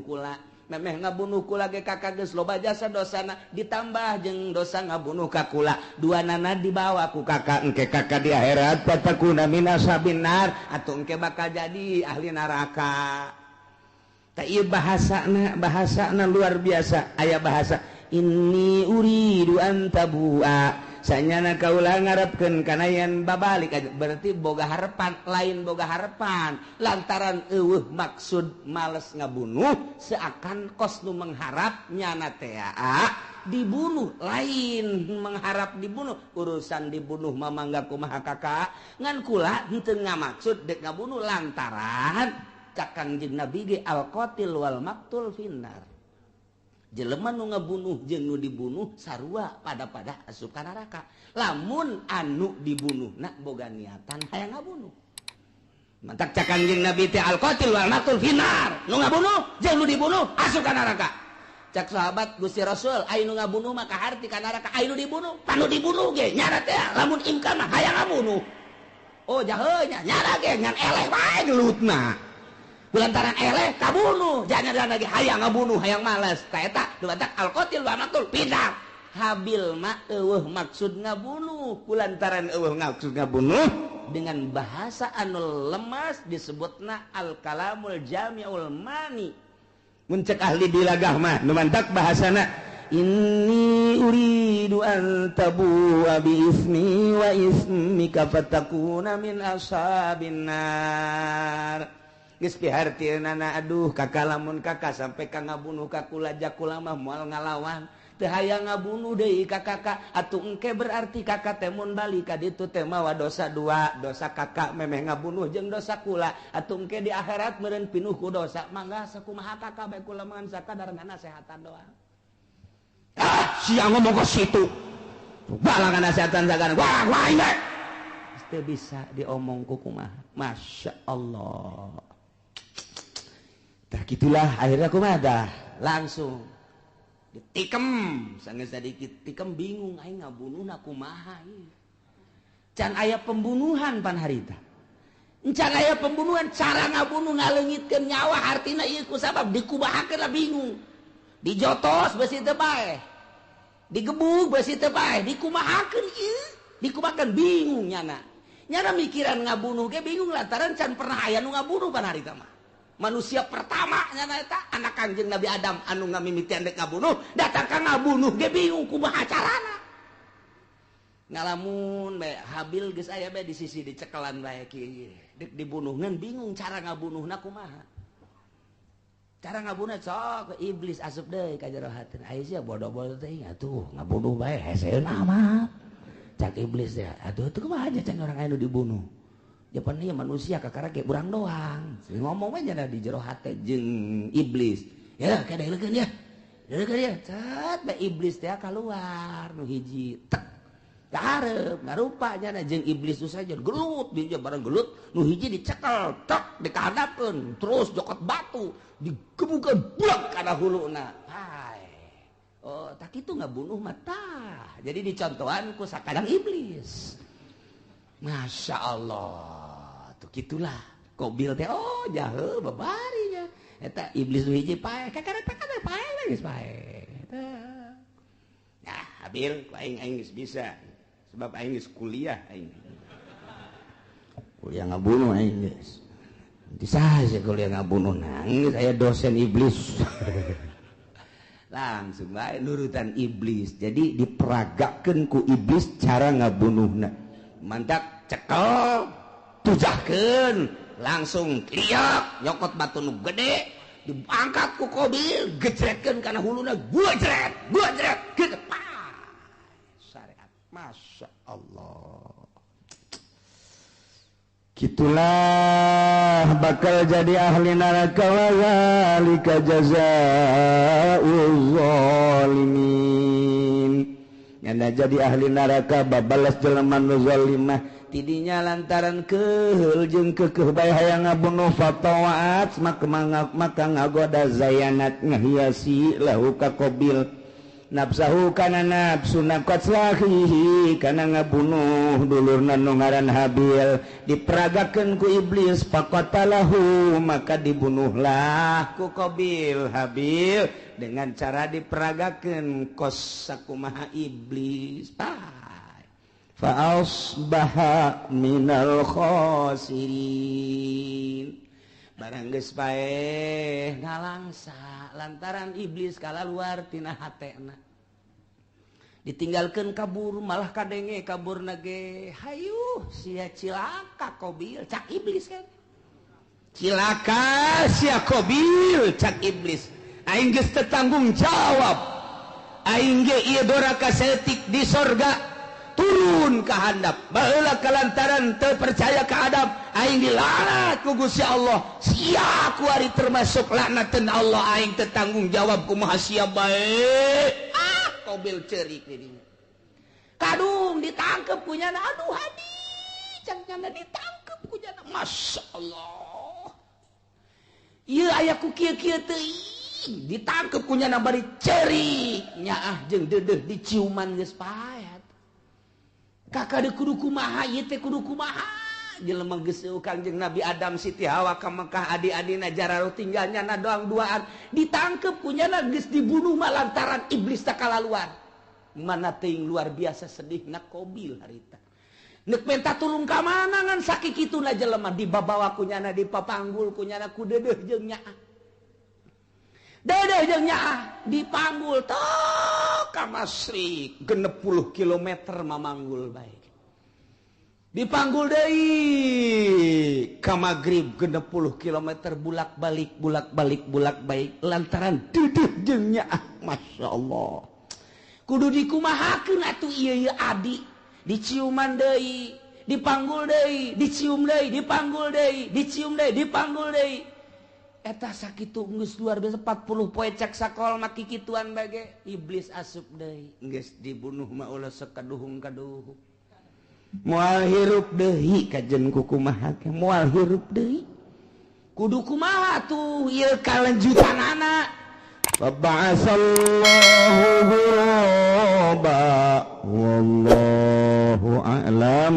kula ge kakak geus loba jasa dosana ditambah jeung dosa ngabunuh ka kula duanana dibawa ku kakak engke kakak di akhirat fatakuna min ashabin nar atuh engke bakal jadi ahli neraka tah ieu bahasana luar biasa aya bahasa inni uridu an tabu'a sanyana kaula ngarepkeun kana yen babalik berarti boga harepan lain boga harepan lantaran eueuh maksud males ngabunuh seakan kos nu mengharap nyana teh dibunuh lain mengharap dibunuh urusan dibunuh mah mangga kumaha kakak ngan kula henteu ngamaksud dek ngabunuh lantaran Kangjeng Nabi ge al-qatil wal maqtul finnar jelema nu ngabunuh jeung nu dibunuh sarua pada asup ka neraka lamun anu dibunuhna boga niatan hayang ngabunuh mantak cak Kangjeng Nabi teh al-qatil wal maqtul finnar nu ngabunuh jeung nu dibunuh asup ka neraka cak sahabat Gusti Rasul aya nu ngabunuh mah kaharti ka neraka aya nu dibunuh panu dibunuh ge nyana teh lamun imkan mah hayang ngabunuh oh jaheunya nyana ge ngan eleh bae gelutna lantaran eleh kabunuh jangan lagi hayang ngabunuh hayang males kaeta dibatak al-qatil wa maqtul pindah Habil mah maksud ngabunuh kulantaran maksud ngabunuh dengan bahasa anu lemas disebutna al-kalamul jami'ul mani muncak ahli dilagah mah nu mantak bahasana inni uridu an tabu'a bi ismi wa ismika fatakuna min ashabin nar geus pihartieunana aduh kakak lamun kakak sampai ka ngabunuh ka kula jakula mah moal ngalawan teu hayang ngabunuh deui ka kakak atuh engke berarti kakak teh mun bali ka ditu teh mawa dosa dua dosa kakak memeh ngabunuh jeung dosa kula atuh engke di akhirat meureun pinuh ku dosa mangga sakumaha kakak bae kula mah sakadarna nasehatan doang siang ngomong ke situ balang nasehatan sakan wah ini teu bisa diomong ku kumaha masya Allah tah gitulah akhirnya kumaha dah langsung ditikem sanggeus sadikit tikem bingung aing ngabunuhna kumaha can aya pembunuhan pan harita can aya pembunuhan cara ngabunuh ngaleungitkeun nyawa artina ieu ku sabab dikubahakeun lah bingung dijotos besi teu bae digebug besi teu bae dikumahakeun ieu dikumahakeun bingung nyana mikiran ngabunuh ge bingung lantaran can pernah aya nu ngabunuh pan harita mah manusia pertama nyana eta anak Kanjeng Nabi Adam anu ngamimitian dek ngabunuh datang ka ngabunuh ge bingung kumaha carana ngalamun bae Habil geus aya bae di sisi dicekelan bae kieu dek dibunuhkeun bingung cara ngabunuhna kumaha cara ngabunuh sok iblis asup deui ka jero hateun aya sia bodoh-bodoh teh atuh ngabunuh bae heseun amat cak iblis teh atuh teu kumaha nya can orang anu dibunuh japan ieu manusia kakara ge urang doang ngomong we nya di jero hate jeung iblis ya kadeulekeun ya deulekeun ya cat bae iblis teh kaluar nu hiji tek hareup ngarupa nya jeung iblis tu saja gelut dia bareng gelut nu hiji dicekel tek dikahadapkeun terus jokot batu digebukeun blak kana huluna hai oh tak kitu ngabunuh mata jadi dicontohan ku sakadang iblis masya Allah tuh gitulah Qabil teh oh jahe babarinya eta iblis nu hiji pae kakareta kana pae geus pae nah Habil aing geus bisa sebab aing geus kuliah aing kuliah ngabunuh aing geus bisa sih kuliah ngabunuh nangis aya dosen iblis langsung bae nurutan iblis jadi diperagakeun ku iblis cara ngabunuhna mantak cekel tujahkeun langsung kliak nyokot batu nu gede diangkat ku Qabil gejretkeun kana huluna gua jret gitu syariat masya Allah gitulah bakal jadi ahli neraka wa zalika jazaa'uz zalimin nyana jadi ahli neraka babalas jelema nu zalimah tidinya lantaran keheul jeung keukeuh bae hayang ngabunuh fatawaat maka ngagoda zayanat ngahiasi lahu ka Qabil nafsahu kana nafsu naqatlahi kana ngabunuh dulurna nu ngaran Habil diperagakeun ku iblis faqatalahu maka dibunuhlah ku Qabil Habil dengan cara diperagakeun kos sakumaha iblis fa asbaha minal khasirin barang geus pae ngalangsa lantaran iblis kalaluar tina hatena ditinggalkeun kabur malah kadenge kaburna ge hayuh sia cilaka Qabil cak iblis kan cilaka sia Qabil cak iblis aing geus teu tanggung jawab aing ge ieu doraka setik di sorga turun ke handap baheula kalantaran teu percaya ke Adam aing dilaknat ku Gusti Allah sia ku ari termasuk laknateun Allah aing teu tanggung jawab kumaha sia bae Qabil ceurik di dinya kadung ditangkep ku nyana aduh hadi can nyana ditangkep ku nyana masyaallah ieu aya ku kieu-kieu teuing ditangkep ku nyana bari ceurik nyaah jeung deudeuh diciuman geus pae kakak kudu kumaha ieu teh kudu kumaha jelema geus Kangjeng Nabi Adam Siti Hawa ka Mekah adi-adina jararo tinggalnya na doang duaan ditangkep ku nyana geus dibunuh mah lantaran iblis tak kalaluar mana ting luar biasa sedih nak kobil harita nek minta tulung ka mana ngan sakit kitu na jelema dibawa kunyana dipapanggul kunyana ku dedeh jeung nyaah dedeh jeung nyaah dipanggul tok ka masrik 60 kilometer mamanggul bae dipanggul deui ka magrib 60 kilometer bulak-balik lantaran dedeh jeung nyaah masyaallah kudu dikumahakeun atuh ieu adi diciuman deui dipanggul deui dicium deui dipanggul deui dicium deui dipanggul deui eta sakitu geus luar biasa 40 poe cek sakol maki kituan bage iblis asup deui geus dibunuh mah ulah sakaduhung-kaduhung moal hirup deui kajen kukumaha ke moal hirup deui kudu kumaha tuh ieu kalanjutanana Baba'asallahu ghuraba wallahu a'lam